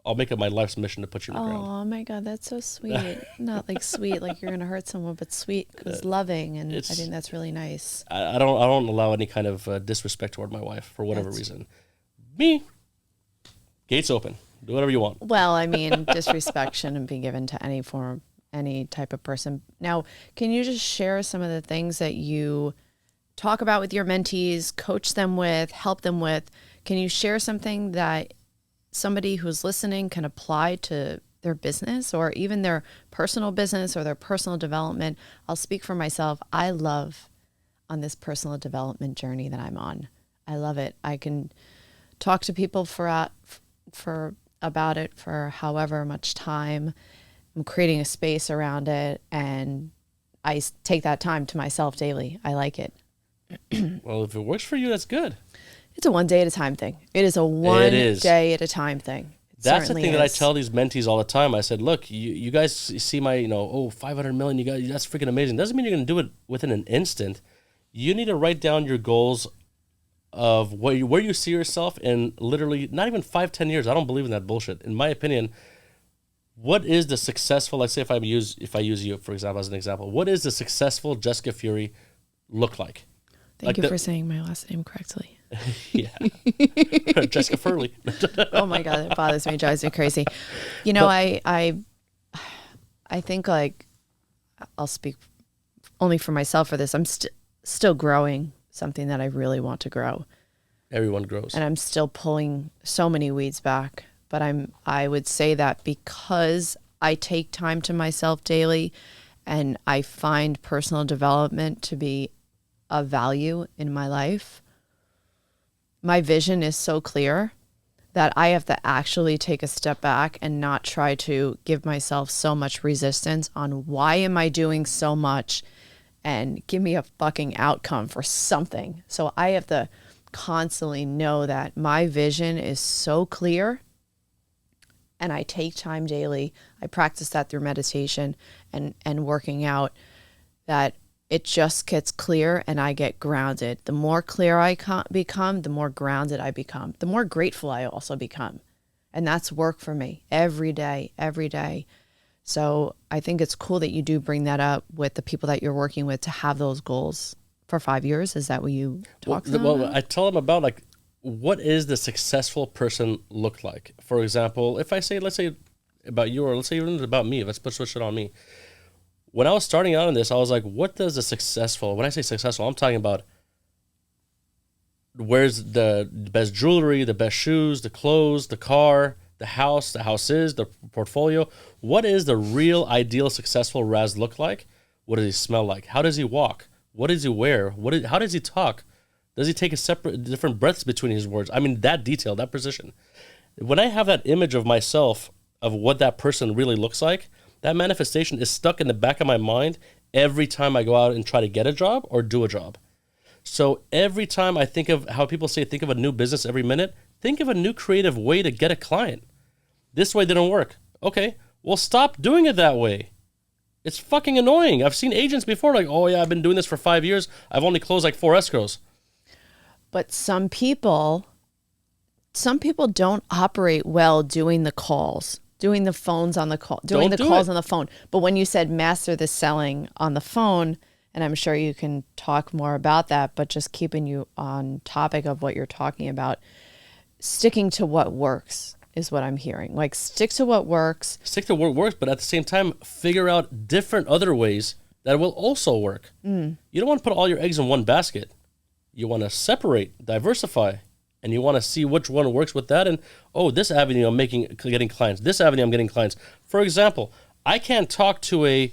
I'll make it my life's mission to put you in the ground. Oh my God, that's so sweet. Not like sweet, like you're gonna hurt someone, but sweet because loving, and I think that's really nice. I don't allow any kind of disrespect toward my wife for whatever reason. Me, gates open. Do whatever you want. Well, I mean, disrespect shouldn't be given to any type of person. Now, can you just share some of the things that you talk about with your mentees, coach them with, help them with? Can you share something that somebody who's listening can apply to their business or even their personal business or their personal development? I'll speak for myself. I love on this personal development journey that I'm on. I love it. I can talk to people about it for however much time. I'm creating a space around it, and I take that time to myself daily. I like it. Well, if it works for you, that's good. It's a one day at a time thing. It is a one day at a time thing. That's the thing that I tell these mentees all the time. I said, look, you guys see my, 500 million, you guys, that's freaking amazing. Doesn't mean you're going to do it within an instant. You need to write down your goals of where you see yourself in literally not even 5-10 years. I don't believe in that bullshit. In my opinion, what is the successful, let's say if I use you, for example, as an example, what is the successful Jessica Fury look like? Thank you for saying my last name correctly. Yeah. Jessica Furley. Oh my God, it bothers me, drives me crazy. I I think like I'll speak only for myself for this. I'm still growing something that I really want to grow. Everyone grows. And I'm still pulling so many weeds back. But I would say that because I take time to myself daily and I find personal development to be a value in my life, my vision is so clear that I have to actually take a step back and not try to give myself so much resistance on why am I doing so much and give me a fucking outcome for something. So I have to constantly know that my vision is so clear and I take time daily. I practice that through meditation and working out, that it just gets clear and I get grounded. The more clear I become, the more grounded I become, the more grateful I also become. And that's work for me every day, every day. So I think it's cool that you do bring that up with the people that you're working with to have those goals for 5 years. Is that what you talk about? Well, I tell them about like, what is the successful person look like? For example, if I say, let's say about you, or let's say even about me, let's switch it on me. When I was starting out in this, I was like, what does a successful, when I say successful, I'm talking about where's the best jewelry, the best shoes, the clothes, the car, the houses, the portfolio. What is the real ideal successful Raz look like? What does he smell like? How does he walk? What does he wear? How does he talk? Does he take different breaths between his words? I mean, that detail, that precision. When I have that image of myself, of what that person really looks like, that manifestation is stuck in the back of my mind every time I go out and try to get a job or do a job. So every time I think of how people say, think of a new business every minute, think of a new creative way to get a client. This way didn't work. Okay, well, stop doing it that way. It's fucking annoying. I've seen agents before like, oh yeah, I've been doing this for 5 years. I've only closed like 4 escrows. But some people don't operate well doing the calls, doing the phones on the call, doing the calls on the phone. But when you said master the selling on the phone, and I'm sure you can talk more about that, but just keeping you on topic of what you're talking about, sticking to what works is what I'm hearing. Like, stick to what works. Stick to what works, but at the same time, figure out different other ways that will also work. You don't want to put all your eggs in one basket. You want to separate, diversify, and you want to see which one works with that. And, oh, this avenue I'm getting clients. This avenue I'm getting clients. For example, I can't talk to a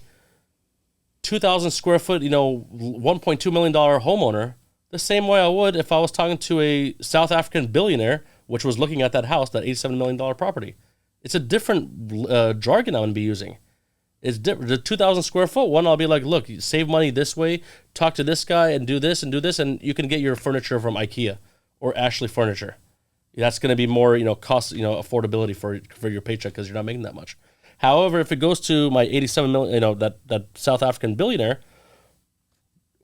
2,000 square foot, $1.2 million homeowner the same way I would if I was talking to a South African billionaire, which was looking at that house, that $87 million property. It's a different jargon I'm going to be using. It's different. The 2,000 square foot one, I'll be like, look, you save money this way, talk to this guy and do this, and you can get your furniture from IKEA or Ashley Furniture. That's going to be more, cost, affordability for your paycheck because you're not making that much. However, if it goes to my 87 million, that South African billionaire,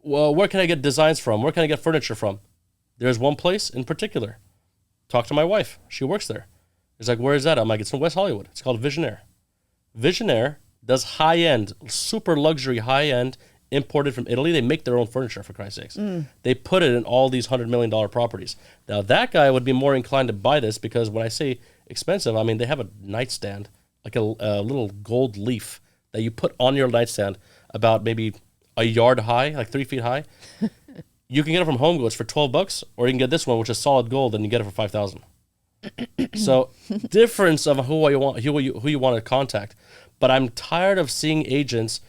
well, where can I get designs from? Where can I get furniture from? There's one place in particular. Talk to my wife. She works there. It's like, where is that? I'm like, it's in West Hollywood. It's called Visionaire. Visionaire does high-end, super luxury, high-end, imported from Italy. They make their own furniture, for Christ's sakes. They put it in all these $100 million properties. Now, that guy would be more inclined to buy this because when I say expensive, I mean, they have a nightstand, like a little gold leaf that you put on your nightstand about maybe a yard high, like 3 feet high. You can get it from Home Goods for $12, or you can get this one, which is solid gold, and you get it for $5,000. So, difference of who you want to contact. But I'm tired of seeing agents.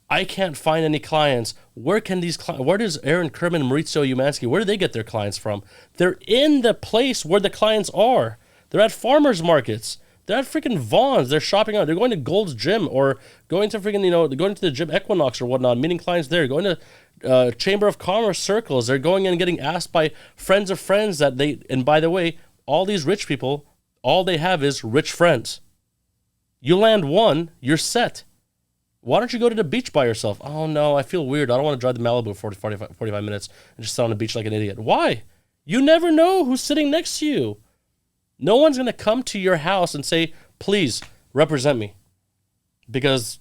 I can't find any clients. Where does Aaron Kerman, Maurizio Umansky, where do they get their clients from? They're in the place where the clients are. They're at farmers markets. They're at freaking Vaughn's. They're shopping out. They're going to Gold's Gym or going to freaking, they're going to the gym Equinox or whatnot, meeting clients there, going to Chamber of Commerce circles. They're going in and getting asked by friends of friends and by the way, all these rich people, all they have is rich friends. You land one, you're set. Why don't you go to the beach by yourself? Oh no, I feel weird. I don't want to drive to Malibu for 45 minutes and just sit on the beach like an idiot. Why? You never know who's sitting next to you. No one's going to come to your house and say, please represent me. Because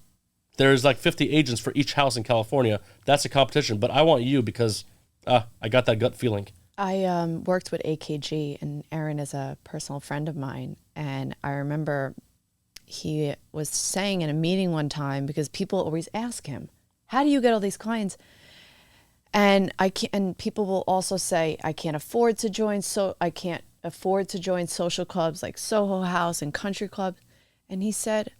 there's like 50 agents for each house in California. That's a competition. But I want you because I got that gut feeling. I worked with AKG, and Aaron is a personal friend of mine. And I remember he was saying in a meeting one time, because people always ask him, how do you get all these clients? And people will also say, I can't afford to join social clubs like Soho House and Country Club. And he said,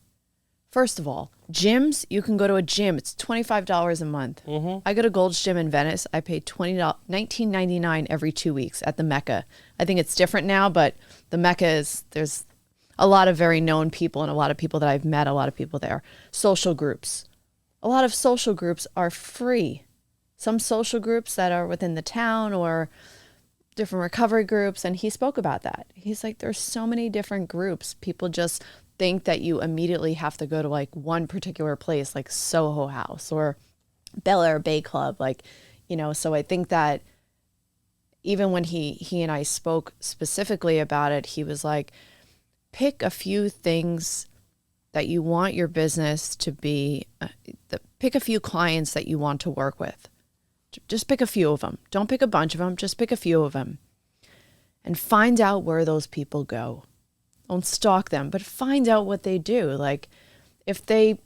first of all, gyms, you can go to a gym. It's $25 a month. Mm-hmm. I go to Gold's Gym in Venice. I pay $19.99 every 2 weeks at the Mecca. I think it's different now, but the Mecca there's a lot of very known people and a lot of people that I've met, a lot of people there. Social groups. A lot of social groups are free. Some social groups that are within the town or different recovery groups. And he spoke about that. He's like, there's so many different groups. People just think that you immediately have to go to like one particular place, like Soho House or Bel Air Bay Club. Like, so I think that even when he and I spoke specifically about it, he was like, pick a few things that you want your business to be, pick a few clients that you want to work with. Just pick a few of them. Don't pick a bunch of them. Just pick a few of them. And find out where those people go. Don't stalk them, but find out what they do. Like, if they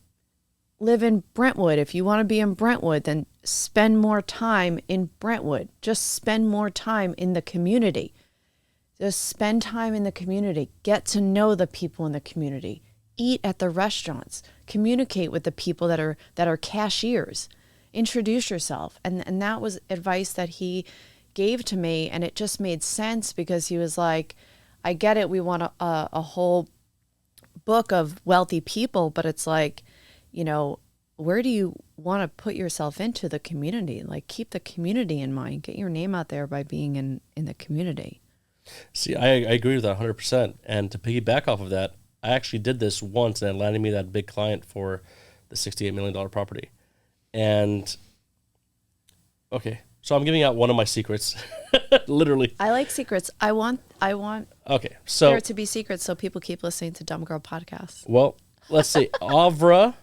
live in Brentwood, if you want to be in Brentwood, then spend more time in Brentwood. Just spend more time in the community. Just spend time in the community. Get to know the people in the community. Eat at the restaurants. Communicate with the people that are cashiers. Introduce yourself. And that was advice that he gave to me. And it just made sense because he was like, I get it. We want a whole book of wealthy people, but it's like, where do you want to put yourself into the community? Like, keep the community in mind. Get your name out there by being in the community. See, I agree with that 100%. And to piggyback off of that, I actually did this once and it landed me that big client for the $68 million property. And, okay, so I'm giving out one of my secrets, literally. I like secrets. I want okay, so there to be secrets so people keep listening to Dumb Girl Podcast. Well, let's see, Avra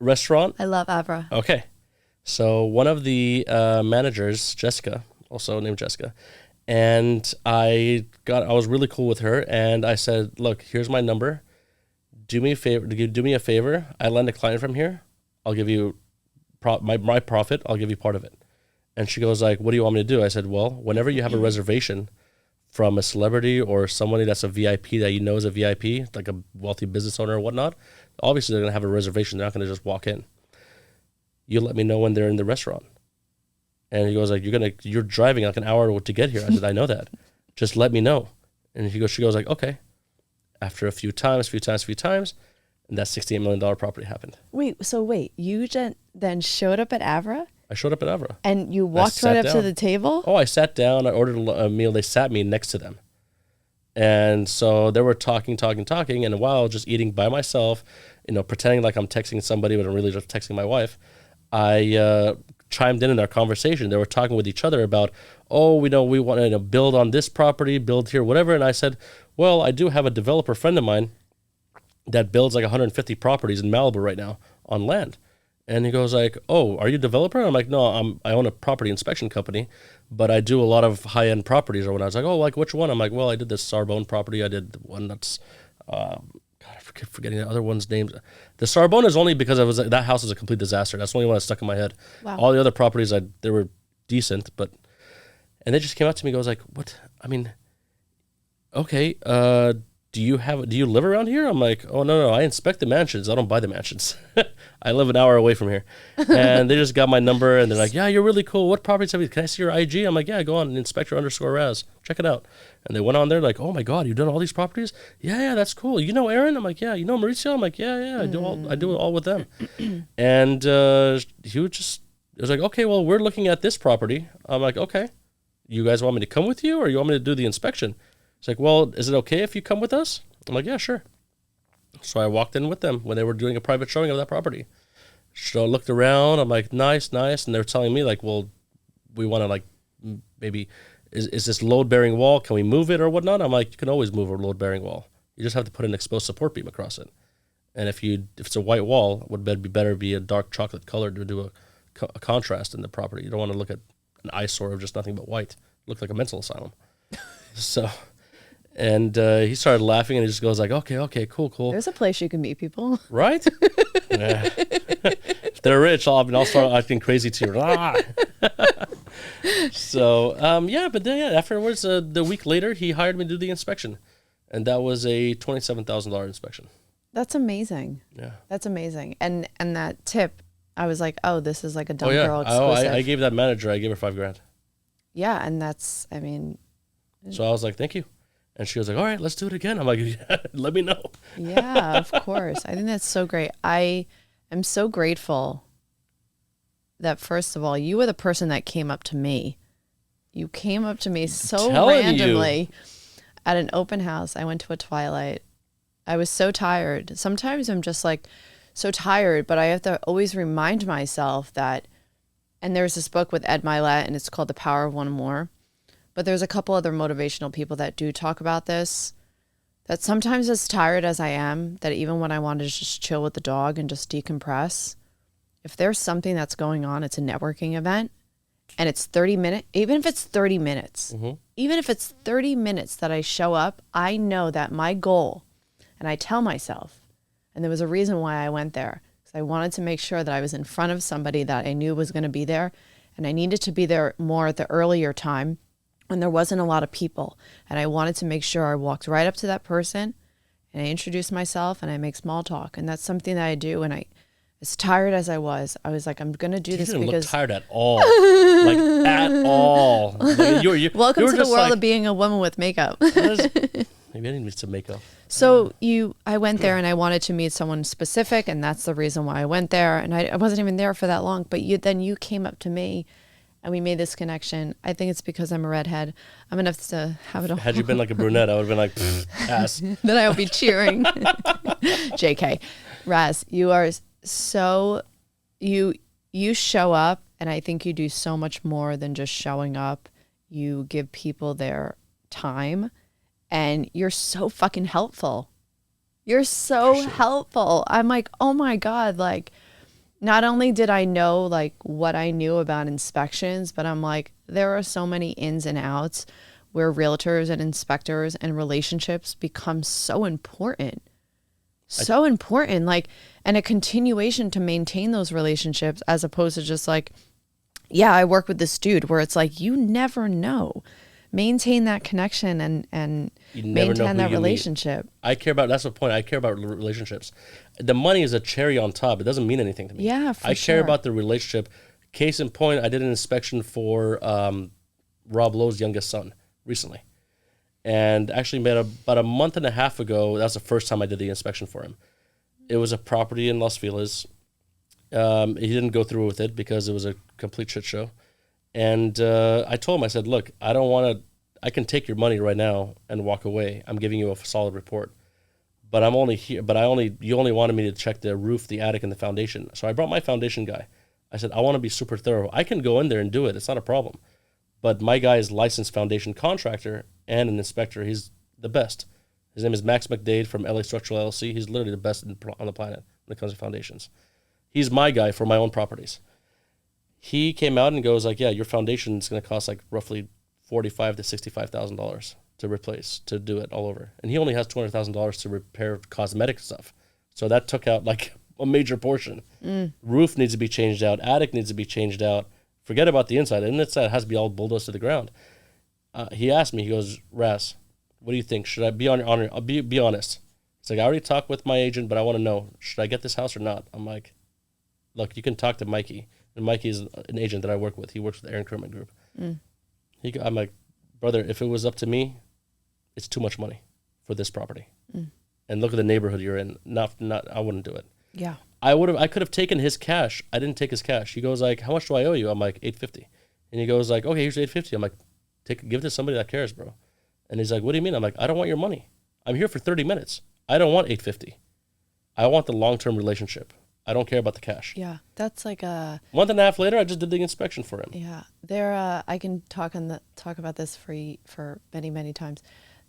Restaurant. I love Avra. Okay, so one of the managers, Jessica, also named Jessica, and I was really cool with her, and I said, look, here's my number. Do me a favor. I lend a client from here. I'll give you my profit. I'll give you part of it. And she goes like, what do you want me to do? I said, well, whenever you have a reservation from a celebrity or somebody that's a VIP that you know is a VIP, like a wealthy business owner or whatnot, obviously they're going to have a reservation. They're not going to just walk in. You let me know when they're in the restaurant. And he goes like, you're driving like an hour to get here. I said, I know that. Just let me know. And she goes like, okay. After a few times, and that $68 million property happened. Wait, you then showed up at Avra? I showed up at Avra. And you walked right up to the table? Oh, I sat down. I ordered a meal. They sat me next to them. And so they were talking. And while I was just eating by myself, pretending like I'm texting somebody, but I'm really just texting my wife, I chimed in our conversation. They were talking with each other about, we want to build on this property, build here, whatever. And I said, well, I do have a developer friend of mine that builds like 150 properties in Malibu right now on land. And he goes like, oh, are you a developer? I'm like, no, I own a property inspection company, but I do a lot of high-end properties. Or when I was like, oh, like which one? I'm like, well, I did this Sarbonne property. I did the one that's, God, I forget forgetting the other one's names. The Sarbonne is only because that house was a complete disaster. That's the only one that stuck in my head. Wow. All the other properties, they were decent, and they just came out to me and goes like, what? I mean, okay, do you live around here? I'm like, oh, no, I inspect the mansions. I don't buy the mansions. I live an hour away from here. And they just got my number, and they're like, yeah, you're really cool. What properties have you? Can I see your IG? I'm like, yeah, go on, Inspector_Raz. Check it out. And they went on there like, oh, my God, you've done all these properties? Yeah, that's cool. You know Aaron? I'm like, yeah. You know Mauricio? I'm like, yeah, I do it all with them. And it was like, okay, well, we're looking at this property. I'm like, okay. You guys want me to come with you, or you want me to do the inspection? It's like, well, is it okay if you come with us? I'm like, yeah, sure. So I walked in with them when they were doing a private showing of that property. So I looked around. I'm like, nice. And they're telling me like, well, we want to like maybe, is this load-bearing wall? Can we move it or whatnot? I'm like, you can always move a load-bearing wall. You just have to put an exposed support beam across it. And if it's a white wall, it would be better be a dark chocolate color to do a contrast in the property. You don't want to look at an eyesore of just nothing but white. It looked like a mental asylum. So... And he started laughing, and he just goes like, okay, cool. There's a place you can meet people. Right? Yeah. If they're rich, I'll start acting crazy too. So, but then afterwards, the week later, he hired me to do the inspection. And that was a $27,000 inspection. That's amazing. Yeah. That's amazing. And that tip, I was like, oh, this is like a dumb girl exclusive. I gave that manager, I gave her $5,000. Yeah, and that's, I mean. So I was like, thank you. And she was like, all right, let's do it again. I'm like, yeah, let me know. Yeah, of course. I think that's so great. I am so grateful that, first of all, you were the person that came up to me. You came up to me so randomly at an open house. I went to a Twilight. I was so tired. Sometimes I'm just like so tired, but I have to always remind myself that, and there's this book with Ed Milet, and it's called The Power of One More. But there's a couple other motivational people that do talk about this, that sometimes as tired as I am, that even when I want to just chill with the dog and just decompress, if there's something that's going on, it's a networking event, and it's 30 minutes, even if it's 30 minutes, even if it's 30 minutes that I show up, I know that my goal, and I tell myself, and there was a reason why I went there, because I wanted to make sure that I was in front of somebody that I knew was going to be there, and I needed to be there more at the earlier time, when there wasn't a lot of people, and I wanted to make sure I walked right up to that person and I introduced myself and I make small talk. And that's something that I do. And as tired as I was like, I'm going to do this didn't because look tired at all. Like at all. Like, welcome to the world of being a woman with makeup. Maybe I need some makeup. So I went there and I wanted to meet someone specific, and that's the reason why I went there. And I wasn't even there for that long, but then you came up to me and we made this connection. I think it's because I'm a redhead. I'm enough to have it all. Had you been like a brunette, I would have been like, ass. Then I would be cheering. JK. Raz, you are so, you show up, and I think you do so much more than just showing up. You give people their time, and you're so fucking helpful. You're so helpful. I'm like, oh my God, like, not only did I know like what I knew about inspections, but I'm like, there are so many ins and outs where realtors and inspectors and relationships become so important. So important, like, and a continuation to maintain those relationships, as opposed to just like, yeah, I work with this dude, where it's like, you never know. Maintain that connection and maintain that relationship. I care about, that's the point. I care about relationships. The money is a cherry on top. It doesn't mean anything to me. Yeah, I care about the relationship. Case in point, I did an inspection for Rob Lowe's youngest son recently. And actually about a month and a half ago, that's the first time I did the inspection for him. It was a property in Los Feliz. He didn't go through with it because it was a complete shit show. And I told him, I said, look, I can take your money right now and walk away. I'm giving you a solid report. But I'm only here, you only wanted me to check the roof, the attic, and the foundation. So I brought my foundation guy. I said, I want to be super thorough. I can go in there and do it. It's not a problem. But my guy is licensed foundation contractor and an inspector. He's the best. His name is Max McDade from LA Structural LLC. He's literally the best on the planet when it comes to foundations. He's my guy for my own properties. He came out and goes like, yeah, your foundation is going to cost like roughly $45,000 to $65,000 to replace, to do it all over. And he only has $200,000 to repair cosmetic stuff. So that took out like a major portion. Roof needs to be changed out. Attic needs to be changed out. Forget about the inside. And inside has to be all bulldozed to the ground. He asked me, he goes, Raz, what do you think? Should I be on your honor? I'll be honest. It's like, I already talked with my agent, but I want to know, should I get this house or not? I'm like, look, you can talk to Mikey. And Mikey is an agent that I work with. He works with the Aaron Kerman Group. I'm like, brother, if it was up to me, it's too much money for this property. And look at the neighborhood you're in. I wouldn't do it. Yeah. I could have taken his cash. I didn't take his cash. He goes like, how much do I owe you? I'm like, $850. And he goes like, okay, here's $850. I'm like, give it to somebody that cares, bro. And he's like, what do you mean? I'm like, I don't want your money. I'm here for 30 minutes. I don't want $850. I want the long-term relationship. I don't care about the cash. Yeah, that's like a month and a half later. I just did the inspection for him. Yeah, I can talk about this for many times.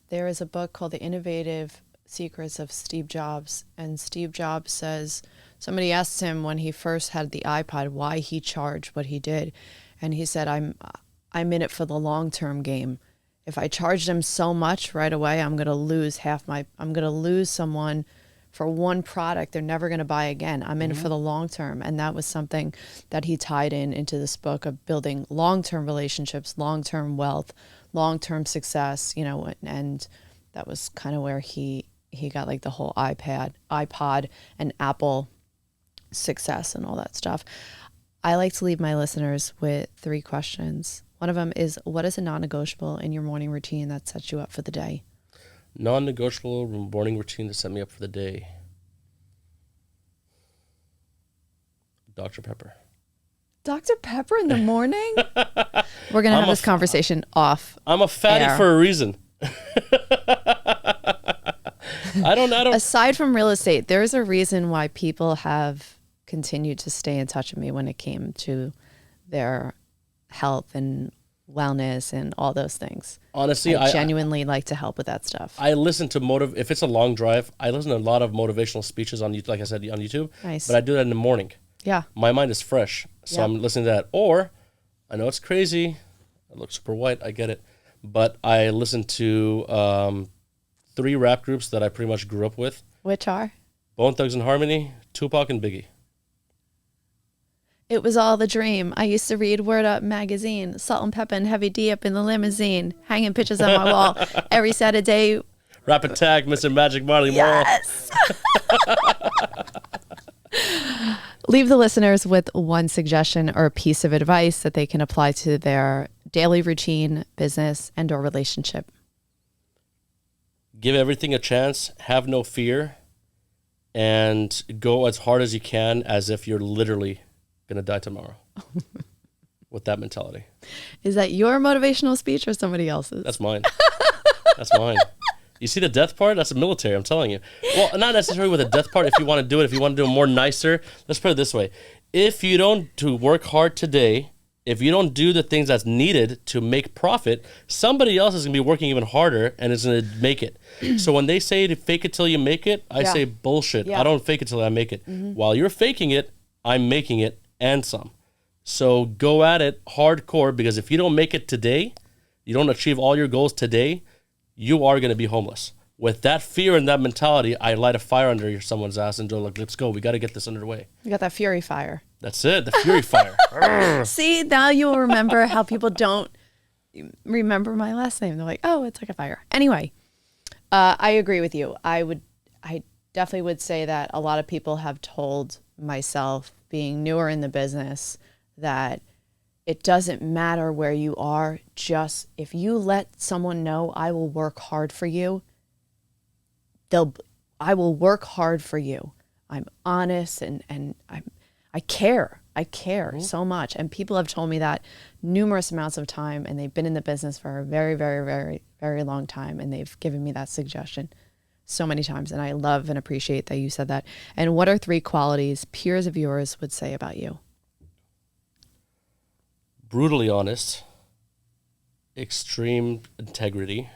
There is a book called The Innovative Secrets of Steve Jobs, and Steve Jobs says, somebody asked him when he first had the iPod why he charged what he did, and he said, I'm in it for the long-term game. if I charge them so much right away, I'm going to lose I'm going to lose someone for one product they're never going to buy again. I'm in it for the long term. And that was something that he tied into this book of building long-term relationships, long-term wealth, long-term success, and that was kind of where he got like the whole iPod and Apple success and all that stuff. I like to leave my listeners with 3 questions. One of them is, what is a non-negotiable in your morning routine that sets you up for the day? Non-negotiable morning routine to set me up for the day. Dr. Pepper. Dr. Pepper in the morning? We're going to have this conversation off. I'm a fatty air. for a reason. I don't. Aside from real estate, there's a reason why people have continued to stay in touch with me when it came to their health and wellness and all those things. Honestly, I genuinely like to help with that stuff. I listen to if it's a long drive, I listen to a lot of motivational speeches on YouTube, like I said, on YouTube. Nice. But I do that in the morning. Yeah. My mind is fresh, so I'm listening to that. Or, I know it's crazy, I look super white, I get it, but I listen to 3 rap groups that I pretty much grew up with. Which are? Bone Thugs and Harmony, Tupac, and Biggie. It was all the dream. I used to read Word Up magazine, Salt and Pepper and Heavy D up in the limousine, hanging pictures on my wall every Saturday. Rap Attack, Mr. Magic Marley Yes. Leave the listeners with one suggestion or a piece of advice that they can apply to their daily routine, business, and or relationship. Give everything a chance, have no fear, and go as hard as you can as if you're literally going to die tomorrow. With that mentality. Is that your motivational speech or somebody else's? That's mine. That's mine. You see the death part? That's the military, I'm telling you. Well, not necessarily with the death part. If you want to do it, if you want to do it more nicer, let's put it this way. If you don't work hard today, if you don't do the things that's needed to make profit, somebody else is going to be working even harder and is going to make it. So when they say to fake it till you make it, I say bullshit. Yeah. I don't fake it till I make it. While you're faking it, I'm making it and some. So go at it hardcore, because if you don't make it today, you don't achieve all your goals today, you are going to be homeless. With that fear and that mentality, I light a fire under someone's ass and go, like, let's go. We got to get this underway. You got that fury fire. That's it. The fury fire. See, now you'll remember how people don't remember my last name. They're like, oh, it's like a fire. Anyway, I agree with you. I definitely would say that a lot of people have told myself, being newer in the business, that it doesn't matter where you are. Just if you let someone know, I will work hard for you, I will work hard for you. I'm honest and I care. I care so much. And people have told me that numerous amounts of time, and they've been in the business for a very, very, very, very long time. And they've given me that suggestion so many times. And I love and appreciate that you said that. And what are 3 qualities peers of yours would say about you? Brutally honest, extreme integrity,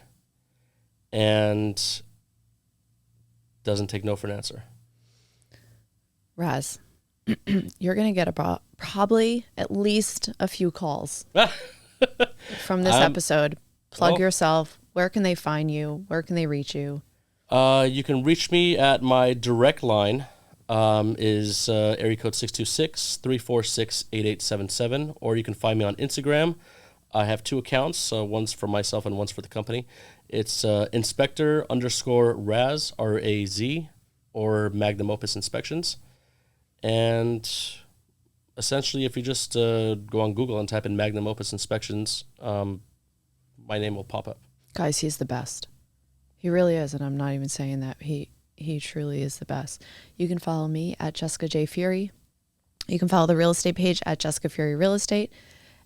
and doesn't take no for an answer. Raz, you're going to get probably at least a few calls from this episode. Plug yourself. Where can they find you? Where can they reach you? You can reach me at my direct line, is area code 626-346-8877, or you can find me on Instagram. I have 2 accounts, one's for myself and one's for the company. It's Inspector_Raz, R-A-Z, or Magnum Opus Inspections. And essentially, if you just go on Google and type in Magnum Opus Inspections, my name will pop up. Guys, he's the best. He really is, and I'm not even saying that. He truly is the best. You can follow me at Jessica J. Fury. You can follow the real estate page at Jessica Fury Real Estate,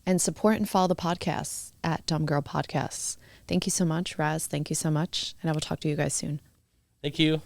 and support and follow the podcasts at Dumb Girl Podcasts. Thank you so much, Raz. Thank you so much, and I will talk to you guys soon. Thank you.